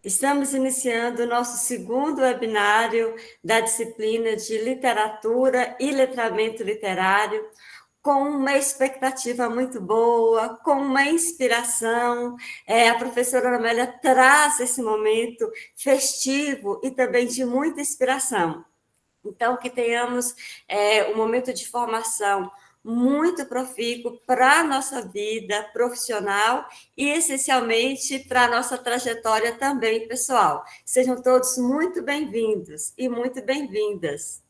Estamos iniciando o nosso segundo webinário da disciplina de Literatura e Letramento Literário, com uma expectativa muito boa, com uma inspiração. A professora Ana Amélia traz esse momento festivo e também de muita inspiração. Então, que tenhamos um momento de formação muito profícuo para a nossa vida profissional e, essencialmente, para a nossa trajetória também pessoal. Sejam todos muito bem-vindos e muito bem-vindas.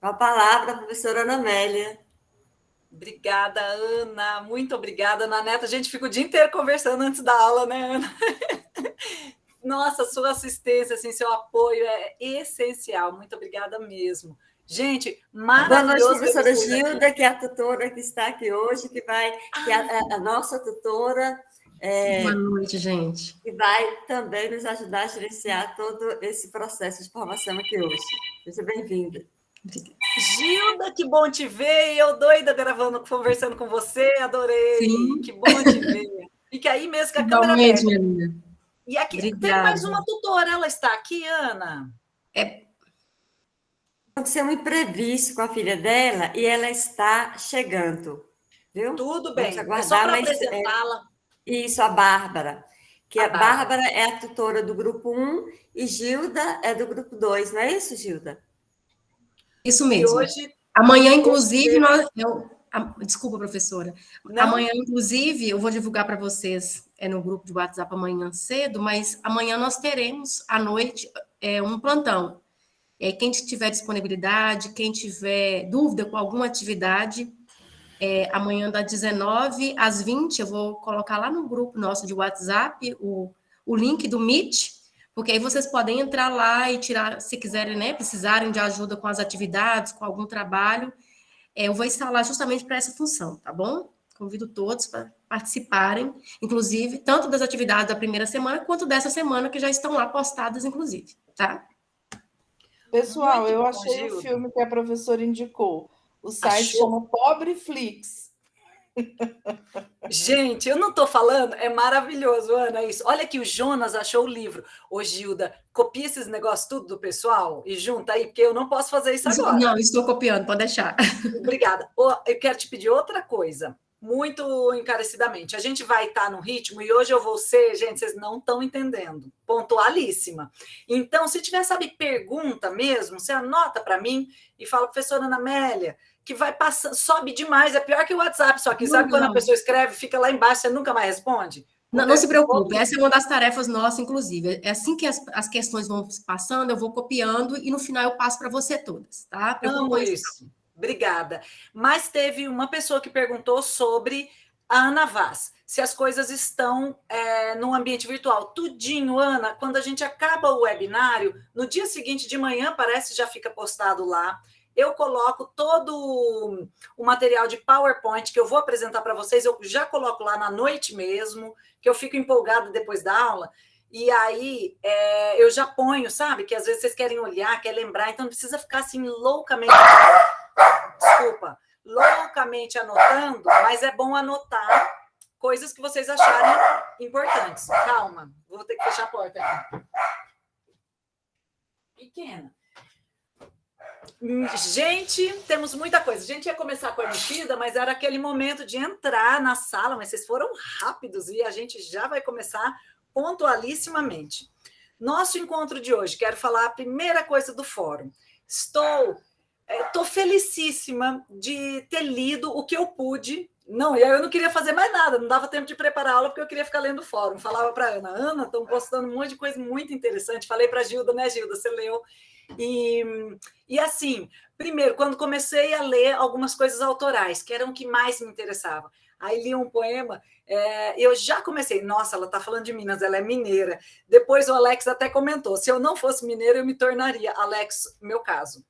Com a palavra, a professora Ana Amélia. Obrigada, Ana. Muito obrigada, Ana Neta. A gente fica o dia inteiro conversando antes da aula, né, Ana? Nossa, sua assistência, assim, seu apoio é essencial. Muito obrigada mesmo. Gente, maravilhoso. Boa noite, professora Gilda, que é a tutora que está aqui hoje, que é a nossa tutora. Boa noite, gente. Que vai também nos ajudar a gerenciar todo esse processo de formação aqui hoje. Seja bem-vinda. Gilda, que bom te ver. Eu doida gravando, conversando com você. Adorei. Sim. Que bom te ver. Fica aí mesmo com a câmera aberta. E aqui tem mais uma tutora. Ela está aqui, Ana? Aconteceu um imprevisto com a filha dela e ela está chegando. Viu? Tudo bem. Aguardar, é só para apresentá-la. Isso, a Bárbara. A Bárbara é a tutora do grupo 1 e Gilda é do grupo 2, não é isso, Gilda? Isso mesmo. Hoje, amanhã, inclusive, desculpa, professora. Não? Amanhã, inclusive, eu vou divulgar para vocês no grupo de WhatsApp amanhã cedo, mas amanhã nós teremos à noite um plantão. Quem tiver disponibilidade, quem tiver dúvida com alguma atividade, amanhã das 19 às 20, eu vou colocar lá no grupo nosso de WhatsApp o link do Meet, porque aí vocês podem entrar lá e tirar, se quiserem, né, precisarem de ajuda com as atividades, com algum trabalho, eu vou instalar justamente para essa função, tá bom? Convido todos para participarem, inclusive, tanto das atividades da primeira semana, quanto dessa semana, que já estão lá postadas, inclusive, tá? Pessoal, eu achei o filme que a professora indicou. O site chama Pobreflix. Gente, eu não estou falando, é maravilhoso, Ana, isso. Olha aqui, o Jonas achou o livro. Ô, Gilda, copia esses negócios tudo do pessoal e junta aí, porque eu não posso fazer isso agora. Não, estou copiando, pode deixar. Obrigada. Eu quero te pedir outra coisa, muito encarecidamente. A gente vai estar no ritmo e hoje eu vou ser, gente, vocês não estão entendendo, pontualíssima. Então, se tiver, sabe, pergunta mesmo, você anota para mim e fala, professora Ana Amélia, que vai passando, sobe demais, é pior que o WhatsApp, só que sabe quando a pessoa escreve, fica lá embaixo, você nunca mais responde? Não se preocupe, essa é uma das tarefas nossas, inclusive. É assim que as questões vão passando, eu vou copiando e no final eu passo para você todas, tá? Amo isso. Obrigada. Mas teve uma pessoa que perguntou sobre a Ana Vaz, se as coisas estão no ambiente virtual. Tudinho, Ana, quando a gente acaba o webinário, no dia seguinte de manhã, parece, já fica postado lá. Eu coloco todo o material de PowerPoint que eu vou apresentar para vocês, eu já coloco lá na noite mesmo, que eu fico empolgada depois da aula, e aí eu já ponho, sabe, que às vezes vocês querem olhar, querem lembrar, então não precisa ficar assim loucamente anotando, mas é bom anotar coisas que vocês acharem importantes. Calma, vou ter que fechar a porta aqui. Pequena. Gente, temos muita coisa. A gente ia começar com a mexida, mas era aquele momento de entrar na sala, mas vocês foram rápidos e a gente já vai começar pontualissimamente. Nosso encontro de hoje, quero falar a primeira coisa do fórum. Estou felicíssima de ter lido o que eu pude. Não, eu não queria fazer mais nada, não dava tempo de preparar a aula, porque eu queria ficar lendo o fórum. Falava para a Ana, estão postando um monte de coisa muito interessante. Falei para a Gilda, né, Gilda? Você leu. E assim, primeiro, quando comecei a ler algumas coisas autorais, que eram o que mais me interessava. Aí li um poema, eu já comecei, nossa, ela está falando de Minas, ela é mineira. Depois o Alex até comentou, se eu não fosse mineira, eu me tornaria. Alex, meu caso,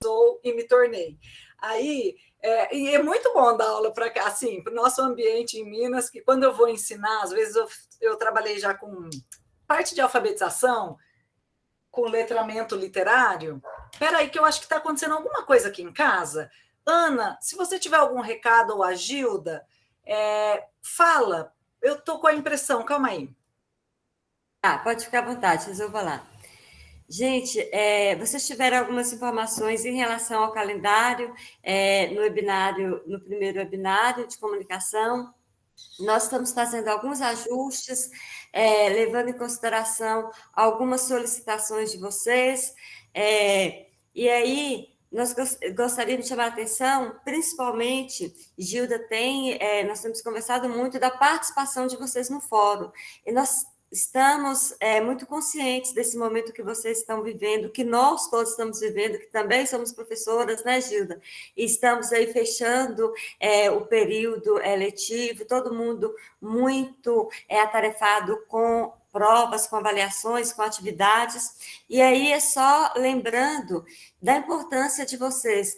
sou e me tornei. Aí, e é muito bom dar aula para assim, para o nosso ambiente em Minas, que quando eu vou ensinar, às vezes eu trabalhei já com parte de alfabetização, com letramento literário. Espera aí que eu acho que está acontecendo alguma coisa aqui em casa. Ana, se você tiver algum recado, ou a Gilda, fala. Eu estou com a impressão, calma aí. Pode ficar à vontade, resolva lá. Gente, vocês tiveram algumas informações em relação ao calendário no primeiro webinário de comunicação. Nós estamos fazendo alguns ajustes, levando em consideração algumas solicitações de vocês, e aí nós gostaríamos de chamar a atenção, principalmente, Gilda nós temos conversado muito da participação de vocês no fórum, e nós estamos muito conscientes desse momento que vocês estão vivendo, que nós todos estamos vivendo, que também somos professoras, né, Gilda? E estamos aí fechando o período letivo, todo mundo muito atarefado com provas, com avaliações, com atividades. E aí é só lembrando da importância de vocês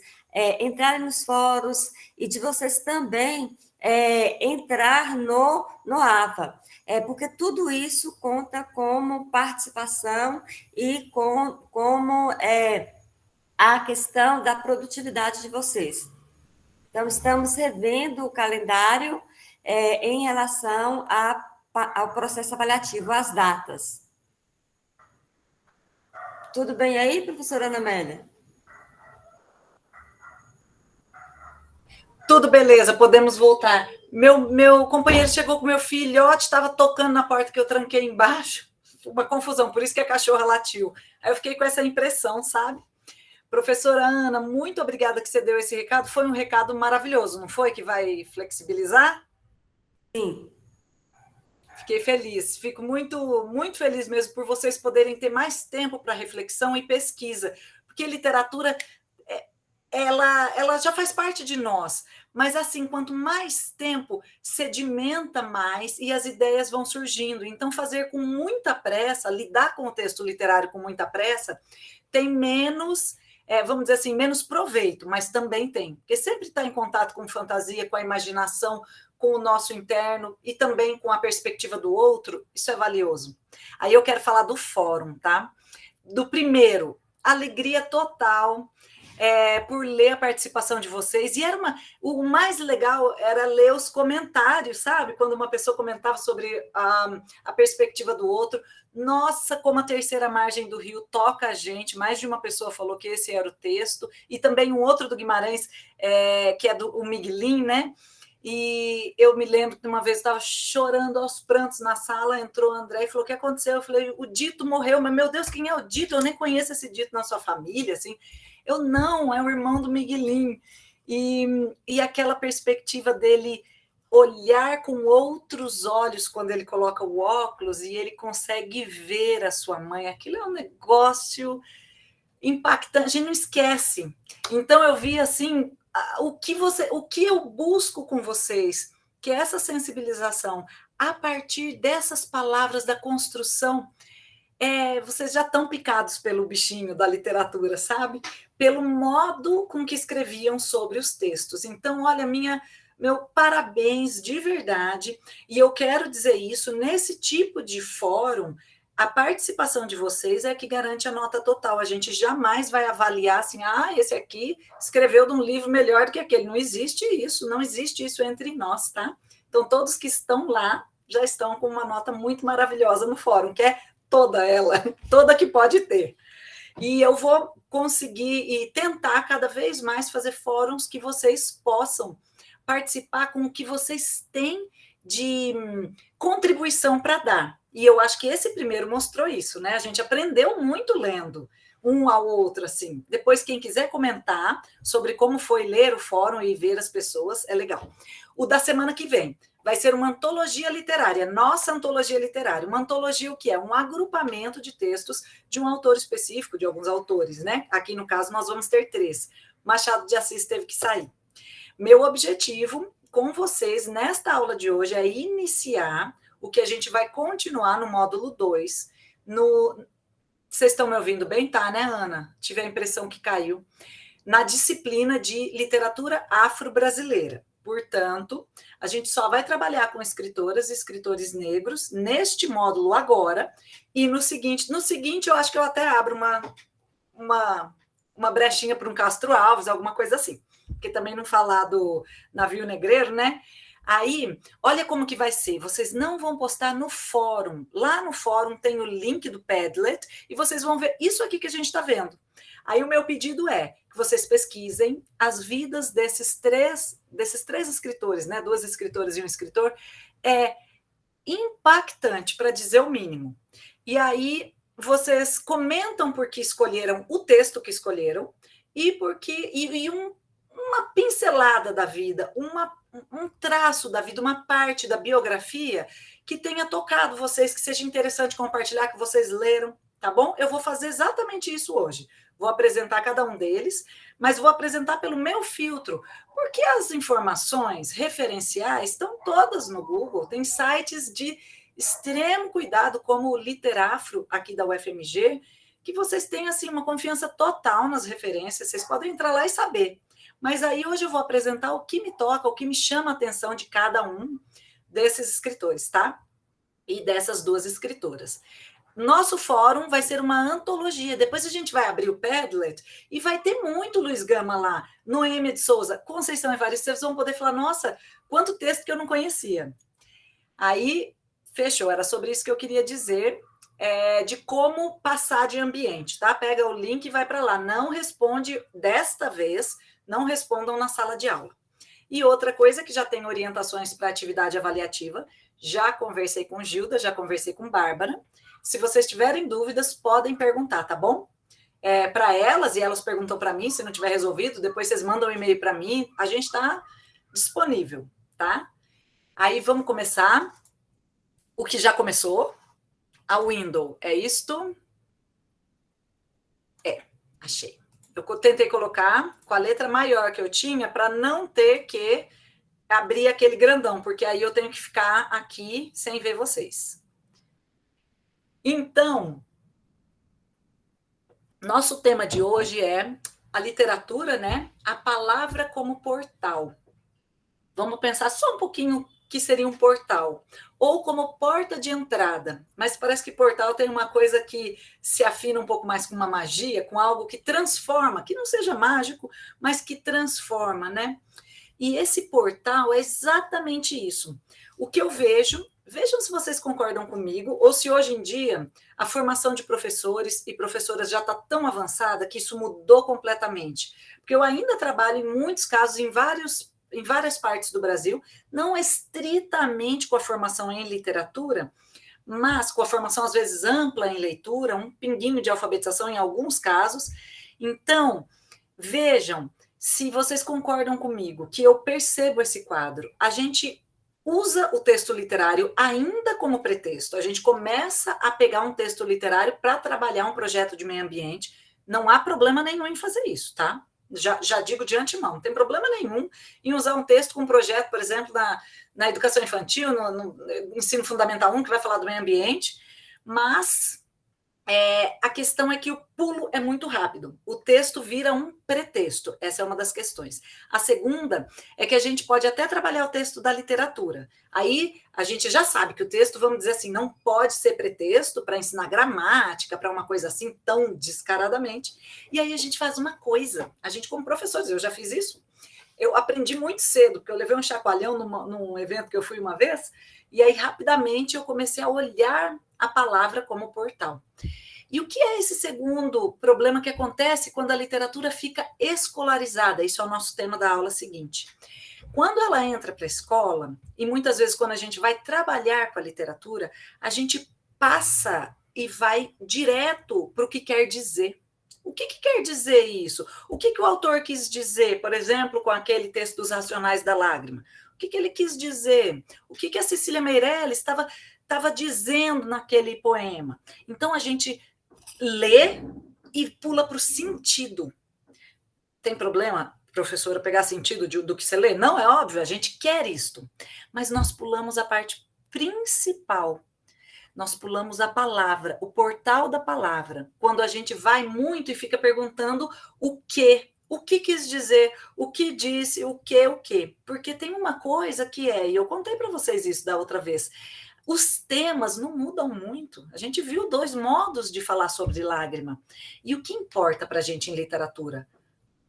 entrarem nos fóruns e de vocês também entrar no AVA. Porque tudo isso conta como participação e como a questão da produtividade de vocês. Então, estamos revendo o calendário em relação ao processo avaliativo, às datas. Tudo bem aí, professora Ana Amélia? Tudo beleza, podemos voltar. Meu companheiro chegou com meu filhote, estava tocando na porta que eu tranquei embaixo. Uma confusão, por isso que a cachorra latiu. Aí eu fiquei com essa impressão, sabe? Professora Ana, muito obrigada que você deu esse recado. Foi um recado maravilhoso, não foi? Que vai flexibilizar? Sim. Fiquei feliz. Fico muito, muito feliz mesmo por vocês poderem ter mais tempo para reflexão e pesquisa. Porque literatura, ela já faz parte de nós. Mas, assim, quanto mais tempo, sedimenta mais e as ideias vão surgindo. Então, fazer com muita pressa, lidar com o texto literário com muita pressa, tem menos, vamos dizer assim, menos proveito, mas também tem. Porque sempre está em contato com fantasia, com a imaginação, com o nosso interno e também com a perspectiva do outro, isso é valioso. Aí eu quero falar do fórum, tá? Do primeiro, alegria total. Por ler a participação de vocês, e o mais legal era ler os comentários, sabe? Quando uma pessoa comentava sobre a perspectiva do outro, nossa, como a terceira margem do rio toca a gente, mais de uma pessoa falou que esse era o texto, e também um outro do Guimarães, que é o Miguelin, né? E eu me lembro que uma vez eu estava chorando aos prantos na sala, entrou o André e falou, o que aconteceu? Eu falei, o Dito morreu, mas meu Deus, quem é o Dito? Eu nem conheço esse Dito na sua família, assim. Eu não, é o irmão do Miguelin. E aquela perspectiva dele olhar com outros olhos quando ele coloca o óculos e ele consegue ver a sua mãe, aquilo é um negócio impactante, a gente não esquece. Então eu vi assim, o que eu busco com vocês, que é essa sensibilização, a partir dessas palavras da construção. Vocês já estão picados pelo bichinho da literatura, sabe? Pelo modo com que escreviam sobre os textos. Então, olha, meu parabéns de verdade. E eu quero dizer isso, nesse tipo de fórum, a participação de vocês é que garante a nota total. A gente jamais vai avaliar assim, esse aqui escreveu de um livro melhor do que aquele. Não existe isso entre nós, tá? Então, todos que estão lá já estão com uma nota muito maravilhosa no fórum, que é toda que pode ter. E eu vou conseguir e tentar cada vez mais fazer fóruns que vocês possam participar com o que vocês têm de contribuição para dar. E eu acho que esse primeiro mostrou isso, né? A gente aprendeu muito lendo um ao outro, assim. Depois, quem quiser comentar sobre como foi ler o fórum e ver as pessoas, é legal. O da semana que vem vai ser uma antologia literária, nossa antologia literária. Uma antologia, o que é? Um agrupamento de textos de um autor específico, de alguns autores, né? Aqui, no caso, nós vamos ter 3. Machado de Assis teve que sair. Meu objetivo com vocês, nesta aula de hoje, é iniciar o que a gente vai continuar no módulo 2. Vocês estão me ouvindo bem? Tá, né, Ana? Tive a impressão que caiu. Na disciplina de literatura afro-brasileira. Portanto, a gente só vai trabalhar com escritoras e escritores negros neste módulo agora, e no seguinte eu acho que eu até abro uma brechinha para um Castro Alves, alguma coisa assim, porque também não falar do Navio Negreiro, né? Aí, olha como que vai ser. Vocês não vão postar no fórum. Lá no fórum tem o link do Padlet e vocês vão ver isso aqui que a gente está vendo. Aí o meu pedido é que vocês pesquisem as vidas desses três escritores, né? 2 escritoras e um escritor. É impactante, para dizer o mínimo. E aí vocês comentam porque escolheram o texto que escolheram e uma pincelada da vida, um traço da vida, uma parte da biografia que tenha tocado vocês, que seja interessante compartilhar, que vocês leram, tá bom? Eu vou fazer exatamente isso hoje. Vou apresentar cada um deles, mas vou apresentar pelo meu filtro, porque as informações referenciais estão todas no Google, tem sites de extremo cuidado, como o Literafro, aqui da UFMG, que vocês têm assim, uma confiança total nas referências, vocês podem entrar lá e saber. Mas aí hoje eu vou apresentar o que me toca, o que me chama a atenção de cada um desses escritores, tá? E dessas 2 escritoras. Nosso fórum vai ser uma antologia. Depois a gente vai abrir o Padlet e vai ter muito Luiz Gama lá, Noêmia de Souza, Conceição Evaristo. Vocês vão poder falar, nossa, quanto texto que eu não conhecia. Aí, fechou. Era sobre isso que eu queria dizer, de como passar de ambiente, tá? Pega o link e vai para lá. Não responde desta vez, não respondam na sala de aula. E outra coisa que já tem orientações para atividade avaliativa, já conversei com Gilda, já conversei com Bárbara. Se vocês tiverem dúvidas, podem perguntar, tá bom? Para elas, e elas perguntam para mim, se não tiver resolvido, depois vocês mandam um e-mail para mim, a gente está disponível, tá? Aí vamos começar. O que já começou, a window, é isto? Achei. Eu tentei colocar com a letra maior que eu tinha para não ter que abrir aquele grandão, porque aí eu tenho que ficar aqui sem ver vocês. Então, nosso tema de hoje é a literatura, né? A palavra como portal. Vamos pensar só um pouquinho o que seria um portal, ou como porta de entrada, mas parece que portal tem uma coisa que se afina um pouco mais com uma magia, com algo que transforma, que não seja mágico, mas que transforma, né? E esse portal é exatamente isso. O que eu vejo, vejam se vocês concordam comigo, ou se hoje em dia a formação de professores e professoras já está tão avançada que isso mudou completamente. Porque eu ainda trabalho, em muitos casos, em várias partes do Brasil, não estritamente com a formação em literatura, mas com a formação, às vezes, ampla em leitura, um pinguinho de alfabetização em alguns casos. Então, vejam se vocês concordam comigo, que eu percebo esse quadro. A gente usa o texto literário ainda como pretexto. A gente começa a pegar um texto literário para trabalhar um projeto de meio ambiente. Não há problema nenhum em fazer isso, tá? Já digo de antemão, não tem problema nenhum em usar um texto com um projeto, por exemplo, na educação infantil, no ensino fundamental 1, que vai falar do meio ambiente, mas a questão é que o pulo é muito rápido. O texto vira um pretexto. Essa é uma das questões. A segunda é que a gente pode até trabalhar o texto da literatura. Aí a gente já sabe que o texto, vamos dizer assim, não pode ser pretexto para ensinar gramática, para uma coisa assim tão descaradamente. E aí a gente faz uma coisa. A gente, como professores, eu já fiz isso. Eu aprendi muito cedo, porque eu levei um chacoalhão num evento que eu fui uma vez, e aí rapidamente eu comecei a olhar a palavra como portal. E o que é esse segundo problema que acontece quando a literatura fica escolarizada? Isso é o nosso tema da aula seguinte. Quando ela entra para a escola, e muitas vezes quando a gente vai trabalhar com a literatura, a gente passa e vai direto para o que quer dizer. O que quer dizer isso? O que o autor quis dizer, por exemplo, com aquele texto dos Racionais da Lágrima? O que ele quis dizer? O que a Cecília Meirelles estava dizendo naquele poema? Então, a gente lê e pula para o sentido. Tem problema, professora, pegar sentido do que você lê? Não, é óbvio, a gente quer isto. Mas nós pulamos a parte principal. Nós pulamos a palavra, o portal da palavra. Quando a gente vai muito e fica perguntando o quê? O que quis dizer? O que disse? O quê? Porque tem uma coisa que e eu contei para vocês isso da outra vez, os temas não mudam muito. A gente viu 2 modos de falar sobre lágrima. E o que importa para a gente em literatura?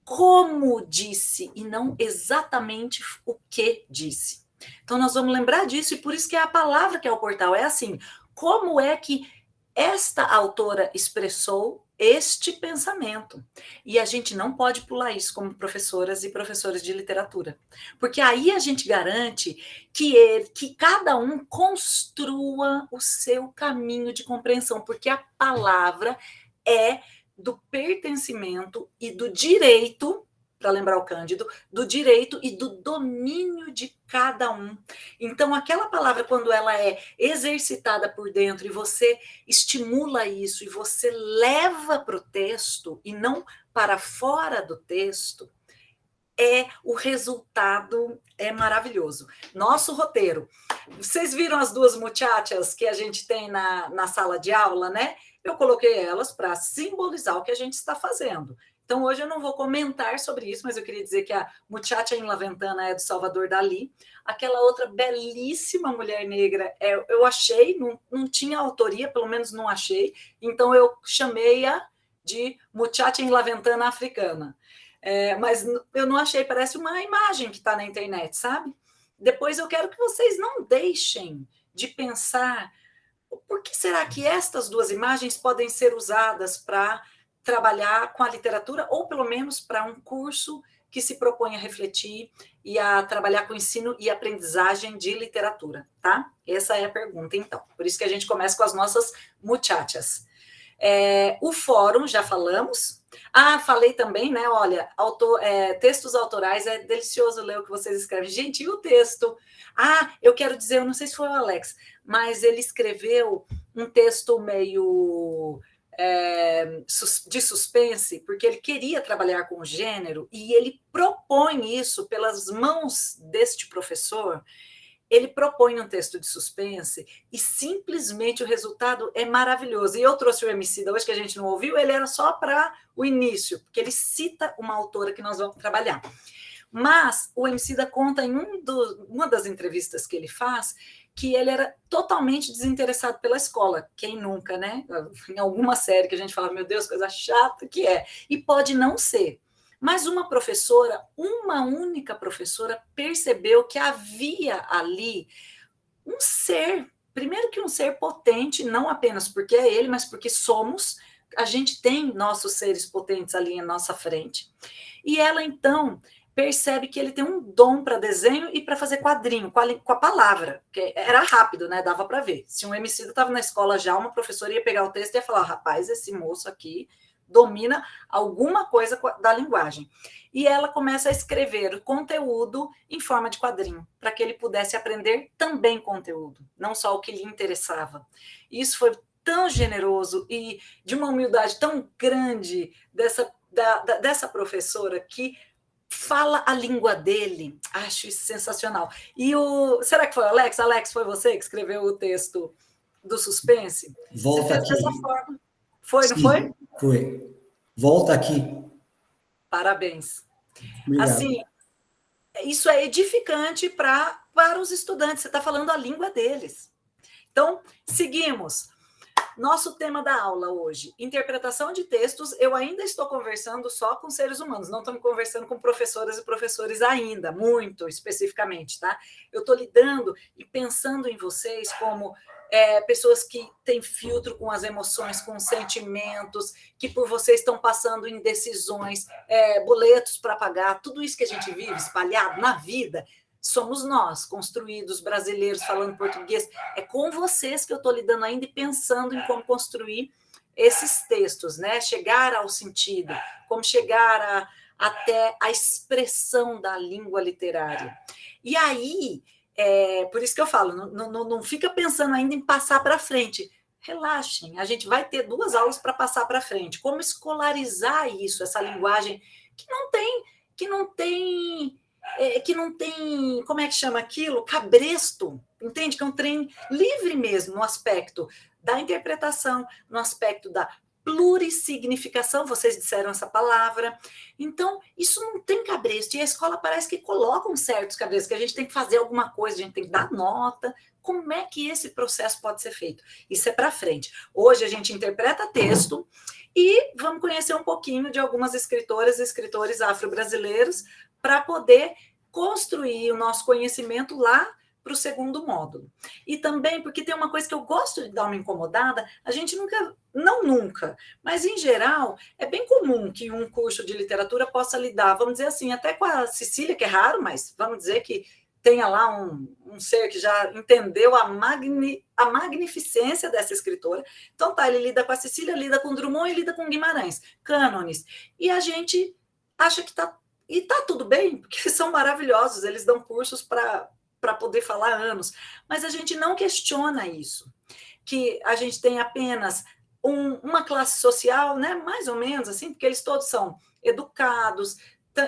Como disse e não exatamente o que disse. Então, nós vamos lembrar disso, e por isso que é a palavra que é o portal. É assim, como é que esta autora expressou este pensamento? E a gente não pode pular isso como professoras e professores de literatura, porque aí a gente garante que cada um construa o seu caminho de compreensão, porque a palavra é do pertencimento e do direito, para lembrar o Cândido, do direito e do domínio de cada um. Então, aquela palavra, quando ela é exercitada por dentro e você estimula isso e você leva para o texto e não para fora do texto, o resultado é maravilhoso. Nosso roteiro. Vocês viram as duas muchachas que a gente tem na sala de aula, né? Eu coloquei elas para simbolizar o que a gente está fazendo. Então, hoje eu não vou comentar sobre isso, mas eu queria dizer que a muchacha em La Ventana é do Salvador Dalí. Aquela outra belíssima mulher negra, eu achei, não tinha autoria, pelo menos não achei, então eu chamei-a de muchacha em La Ventana africana. Mas eu não achei, parece uma imagem que está na internet, sabe? Depois eu quero que vocês não deixem de pensar por que será que estas duas imagens podem ser usadas para trabalhar com a literatura, ou pelo menos para um curso que se propõe a refletir e a trabalhar com ensino e aprendizagem de literatura, tá? Essa é a pergunta, então. Por isso que a gente começa com as nossas muchachas. O fórum, já falamos. Falei também, né? Olha, textos autorais, é delicioso ler o que vocês escrevem. Gente, e o texto? Eu quero dizer, eu não sei se foi o Alex, mas ele escreveu um texto meio de suspense, porque ele queria trabalhar com o gênero, e ele propõe isso pelas mãos deste professor. Ele propõe um texto de suspense e simplesmente o resultado é maravilhoso. E eu trouxe o Emicida hoje, que a gente não ouviu, ele era só para o início, porque ele cita uma autora que nós vamos trabalhar. Mas o Emicida conta em uma das entrevistas que ele faz que ele era totalmente desinteressado pela escola. Quem nunca, né? Em alguma série que a gente fala, meu Deus, coisa chata que é. E pode não ser. Mas uma única professora, percebeu que havia ali um ser, primeiro que um ser potente, não apenas porque é ele, mas porque a gente tem nossos seres potentes ali à nossa frente. E ela, então, percebe que ele tem um dom para desenho e para fazer quadrinho, com a palavra, que era rápido, né? Dava para ver. Se um Emicida estava na escola já, uma professora ia pegar o texto e ia falar, rapaz, esse moço aqui domina alguma coisa da linguagem. E ela começa a escrever conteúdo em forma de quadrinho, para que ele pudesse aprender também conteúdo, não só o que lhe interessava. Isso foi tão generoso e de uma humildade tão grande dessa professora que fala a língua dele. Acho isso sensacional. E será que foi o Alex? Alex, foi você que escreveu o texto do suspense? Volta você fez aqui. Dessa forma. Foi, Sim, não foi? Foi. Volta aqui. Parabéns. Obrigado. Assim, isso é edificante para os estudantes. Você está falando a língua deles. Então, seguimos. Nosso tema da aula hoje, interpretação de textos. Eu ainda estou conversando só com seres humanos, não estou conversando com professoras e professores ainda, muito especificamente, tá? Eu estou lidando e pensando em vocês como pessoas que têm filtro com as emoções, com os sentimentos, que por vocês estão passando em decisões, boletos para pagar, tudo isso que a gente vive espalhado na vida. Somos nós, construídos, brasileiros, falando português. É com vocês que eu estou lidando ainda e pensando em como construir esses textos, né? Chegar ao sentido, como chegar até a expressão da língua literária. E aí, por isso que eu falo, não fica pensando ainda em passar para frente. Relaxem, a gente vai ter 2 aulas para passar para frente. Como escolarizar isso, essa linguagem que não tem, como é que chama aquilo? Cabresto, entende? Que é um trem livre mesmo, no aspecto da interpretação, no aspecto da plurissignificação, vocês disseram essa palavra. Então, isso não tem cabresto, e a escola parece que coloca certos cabrestos, que a gente tem que fazer alguma coisa, a gente tem que dar nota. Como é que esse processo pode ser feito? Isso é para frente. Hoje a gente interpreta texto e vamos conhecer um pouquinho de algumas escritoras e escritores afro-brasileiros para poder construir o nosso conhecimento lá para o segundo módulo. E também porque tem uma coisa que eu gosto de dar uma incomodada, a gente nunca, mas em geral, é bem comum que um curso de literatura possa lidar, vamos dizer assim, até com a Cecília, que é raro, mas vamos dizer que tenha lá um ser que já entendeu a magnificência dessa escritora. Então tá, ele lida com a Cecília, lida com Drummond e lida com Guimarães, cânones. E a gente acha que tá tudo bem, porque são maravilhosos, eles dão cursos para poder falar anos, mas a gente não questiona isso, que a gente tem apenas uma classe social, né, mais ou menos assim, porque eles todos são educados,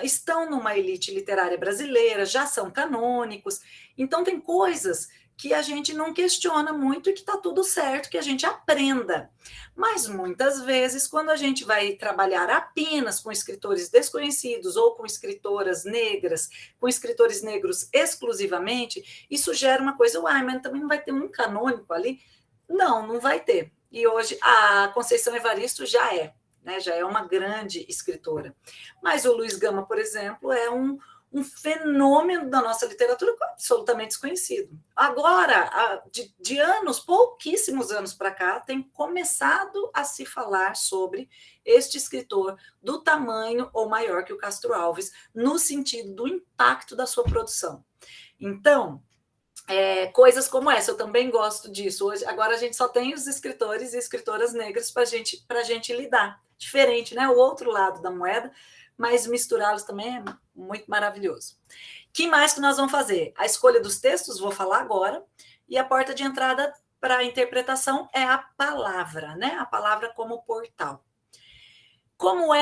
estão numa elite literária brasileira, já são canônicos, então tem coisas que a gente não questiona muito e que está tudo certo, que a gente aprenda. Mas muitas vezes, quando a gente vai trabalhar apenas com escritores desconhecidos ou com escritoras negras, com escritores negros exclusivamente, isso gera uma coisa, mas também não vai ter um canônico ali? Não vai ter. E hoje a Conceição Evaristo já é, né? Já é uma grande escritora. Mas o Luiz Gama, por exemplo, é um fenômeno da nossa literatura absolutamente desconhecido. Agora, de pouquíssimos anos para cá, tem começado a se falar sobre este escritor do tamanho ou maior que o Castro Alves, no sentido do impacto da sua produção. Então, coisas como essa, eu também gosto disso. Hoje, agora a gente só tem os escritores e escritoras negras para a gente lidar. Diferente, né? O outro lado da moeda, mas misturá-los também é muito maravilhoso. Que mais que nós vamos fazer? A escolha dos textos, vou falar agora, e a porta de entrada para a interpretação é a palavra, né? A palavra como portal. Como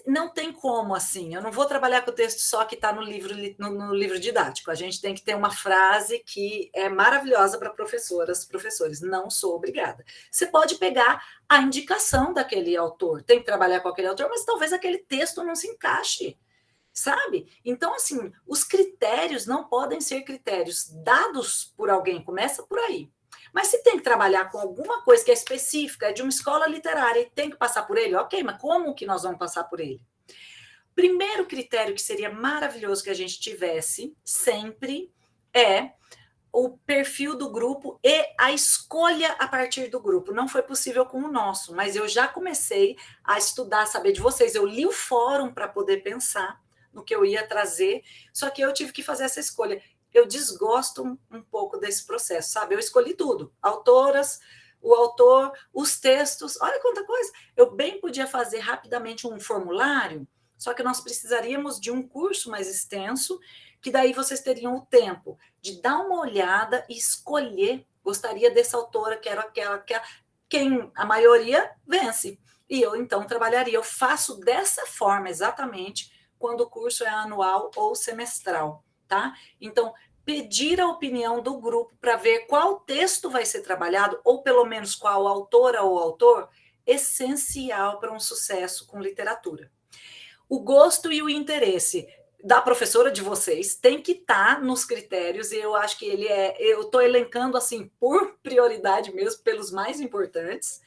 não tem como, assim, eu não vou trabalhar com o texto só que está no livro didático, a gente tem que ter uma frase que é maravilhosa para professores, não sou obrigada. Você pode pegar a indicação daquele autor, tem que trabalhar com aquele autor, mas talvez aquele texto não se encaixe, sabe? Então, assim, os critérios não podem ser critérios dados por alguém, começa por aí. Mas se tem que trabalhar com alguma coisa que é específica, é de uma escola literária e tem que passar por ele, ok, mas como que nós vamos passar por ele? Primeiro critério que seria maravilhoso que a gente tivesse sempre é o perfil do grupo e a escolha a partir do grupo. Não foi possível com o nosso, mas eu já comecei a estudar, saber de vocês. Eu li o fórum para poder pensar no que eu ia trazer, só que eu tive que fazer essa escolha. Eu desgosto um pouco desse processo, sabe? Eu escolhi tudo, autoras, o autor, os textos, olha quanta coisa. Eu bem podia fazer rapidamente um formulário, só que nós precisaríamos de um curso mais extenso, que daí vocês teriam o tempo de dar uma olhada e escolher, gostaria dessa autora, quero aquela, quem a maioria vence. E eu, então, trabalharia. Eu faço dessa forma, exatamente, quando o curso é anual ou semestral. Tá? Então, pedir a opinião do grupo para ver qual texto vai ser trabalhado, ou pelo menos qual autora ou autor, essencial para um sucesso com literatura. O gosto e o interesse da professora de vocês tem que estar nos critérios, e eu acho que eu estou elencando assim por prioridade mesmo, pelos mais importantes,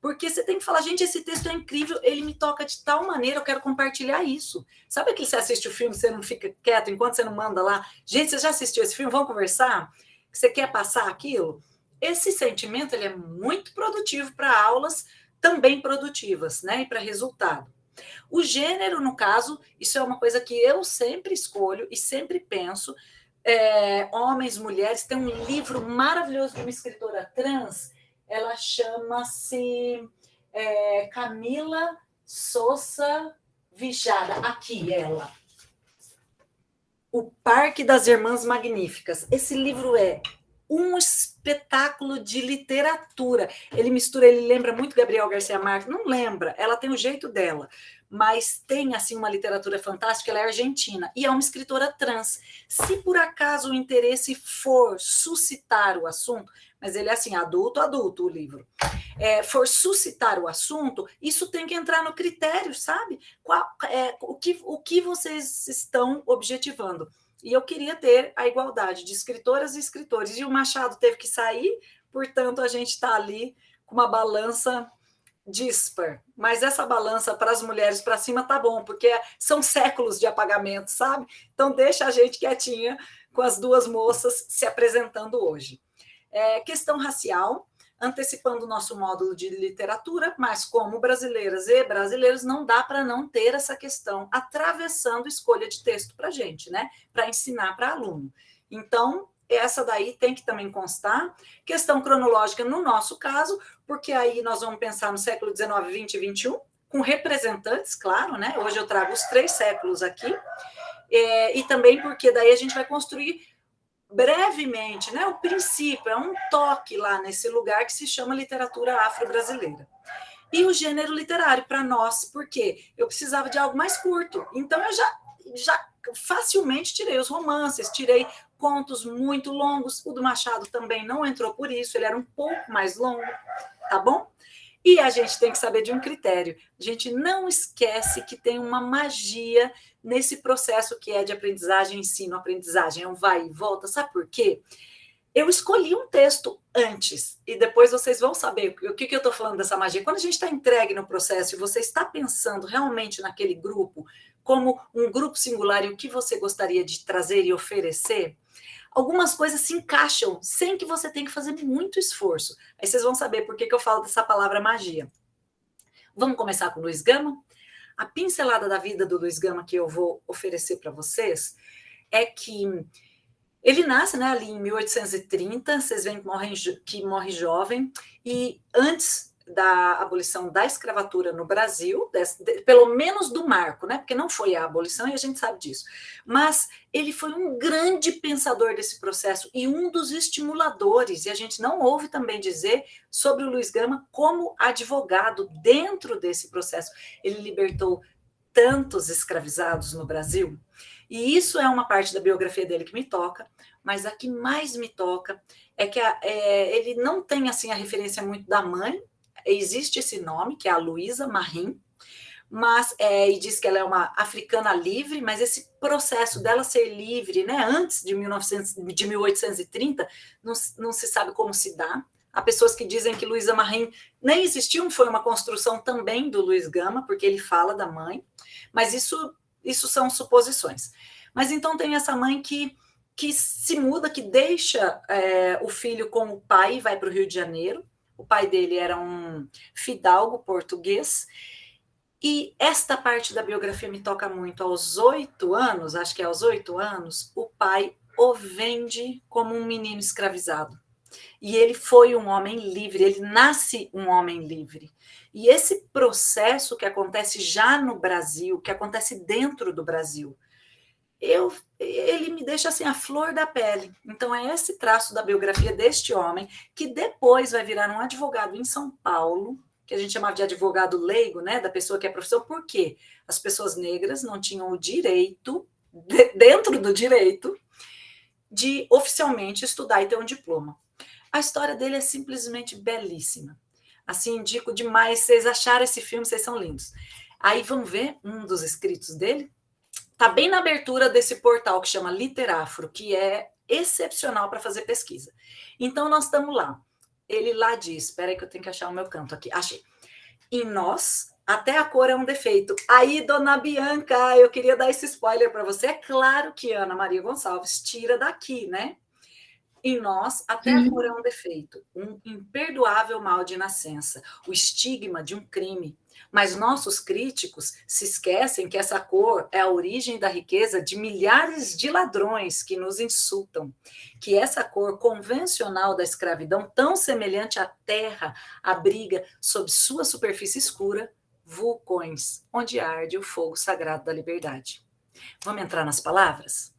porque você tem que falar, gente, esse texto é incrível, ele me toca de tal maneira, eu quero compartilhar isso. Sabe que você assiste o filme, você não fica quieto enquanto você não manda lá? Gente, você já assistiu esse filme? Vamos conversar? Você quer passar aquilo? Esse sentimento ele é muito produtivo para aulas também produtivas, né? E para resultado. O gênero, no caso, isso é uma coisa que eu sempre escolho e sempre penso. Homens, mulheres, tem um livro maravilhoso de uma escritora trans. Ela chama-se Camila Sousa Vijara. Aqui, ela. O Parque das Irmãs Magníficas. Esse livro é um espetáculo de literatura. Ele lembra muito Gabriel Garcia Marques. Não lembra, ela tem o jeito dela. Mas tem, assim, uma literatura fantástica, ela é argentina, e é uma escritora trans. Se, por acaso, o interesse for suscitar o assunto, mas ele é, assim, adulto, o livro, for suscitar o assunto, isso tem que entrar no critério, sabe? O que vocês estão objetivando? E eu queria ter a igualdade de escritoras e escritores, e o Machado teve que sair, portanto, a gente está ali com uma balança dispar, mas essa balança para as mulheres para cima tá bom, porque são séculos de apagamento, sabe? Então deixa a gente quietinha com as duas moças se apresentando hoje. Questão racial, antecipando o nosso módulo de literatura, mas como brasileiras e brasileiros, não dá para não ter essa questão atravessando escolha de texto para a gente, né? Para ensinar para aluno. Então, essa daí tem que também constar. Questão cronológica, no nosso caso, porque aí nós vamos pensar no século XIX, XX e XXI, com representantes, claro, né? Hoje eu trago os 3 séculos aqui, e também porque daí a gente vai construir brevemente, né? O princípio, é um toque lá nesse lugar que se chama literatura afro-brasileira. E o gênero literário para nós, porque eu precisava de algo mais curto. Então, eu já facilmente tirei os romances, tirei contos muito longos. O do Machado também não entrou por isso, ele era um pouco mais longo, tá bom? E a gente tem que saber de um critério. A gente não esquece que tem uma magia nesse processo que é de aprendizagem, ensino, aprendizagem, é um vai e volta. Sabe por quê? Eu escolhi um texto antes, e depois vocês vão saber o que eu estou falando dessa magia. Quando a gente está entregue no processo e você está pensando realmente naquele grupo, como um grupo singular e o que você gostaria de trazer e oferecer, algumas coisas se encaixam sem que você tenha que fazer muito esforço. Aí vocês vão saber por que eu falo dessa palavra magia. Vamos começar com o Luiz Gama? A pincelada da vida do Luiz Gama que eu vou oferecer para vocês é que ele nasce, né, ali em 1830, vocês veem que morre jovem, e antes da abolição da escravatura no Brasil, pelo menos do marco, né, porque não foi a abolição e a gente sabe disso, mas ele foi um grande pensador desse processo e um dos estimuladores, e a gente não ouve também dizer sobre o Luiz Gama como advogado dentro desse processo. Ele libertou tantos escravizados no Brasil, e isso é uma parte da biografia dele que me toca, mas a que mais me toca é que ele não tem assim a referência muito da mãe. Existe esse nome, que é a Luísa Marim, mas e diz que ela é uma africana livre, mas esse processo dela ser livre, né, antes de 1830, não se sabe como se dá. Há pessoas que dizem que Luísa Marim nem existiu, foi uma construção também do Luiz Gama, porque ele fala da mãe, mas isso são suposições. Mas então tem essa mãe que se muda, que deixa o filho com o pai e vai para o Rio de Janeiro. O pai dele era um fidalgo português. E esta parte da biografia me toca muito. Aos 8 anos, acho que é aos 8 anos, o pai o vende como um menino escravizado. E ele foi um homem livre, ele nasce um homem livre. E esse processo que acontece já no Brasil, que acontece dentro do Brasil, ele me deixa assim a flor da pele. Então é esse traço da biografia deste homem que depois vai virar um advogado em São Paulo, que a gente chamava de advogado leigo, né, da pessoa que é professor. Por quê? As pessoas negras não tinham o direito, dentro do direito, de oficialmente estudar e ter um diploma. A história dele é simplesmente belíssima. Assim, indico demais. Vocês acharam esse filme, vocês são lindos. Aí vamos ver um dos escritos dele. Está bem na abertura desse portal que chama Literafro, que é excepcional para fazer pesquisa. Então, nós estamos lá. Ele lá diz, espera aí que eu tenho que achar o meu canto aqui. Achei. Em nós, até a cor é um defeito. Aí, dona Bianca, eu queria dar esse spoiler para você. É claro que Ana Maria Gonçalves tira daqui, né? Em nós, até a cor é um defeito, um imperdoável mal de nascença, o estigma de um crime. Mas nossos críticos se esquecem que essa cor é a origem da riqueza de milhares de ladrões que nos insultam, que essa cor convencional da escravidão, tão semelhante à terra, abriga sob sua superfície escura vulcões, onde arde o fogo sagrado da liberdade. Vamos entrar nas palavras?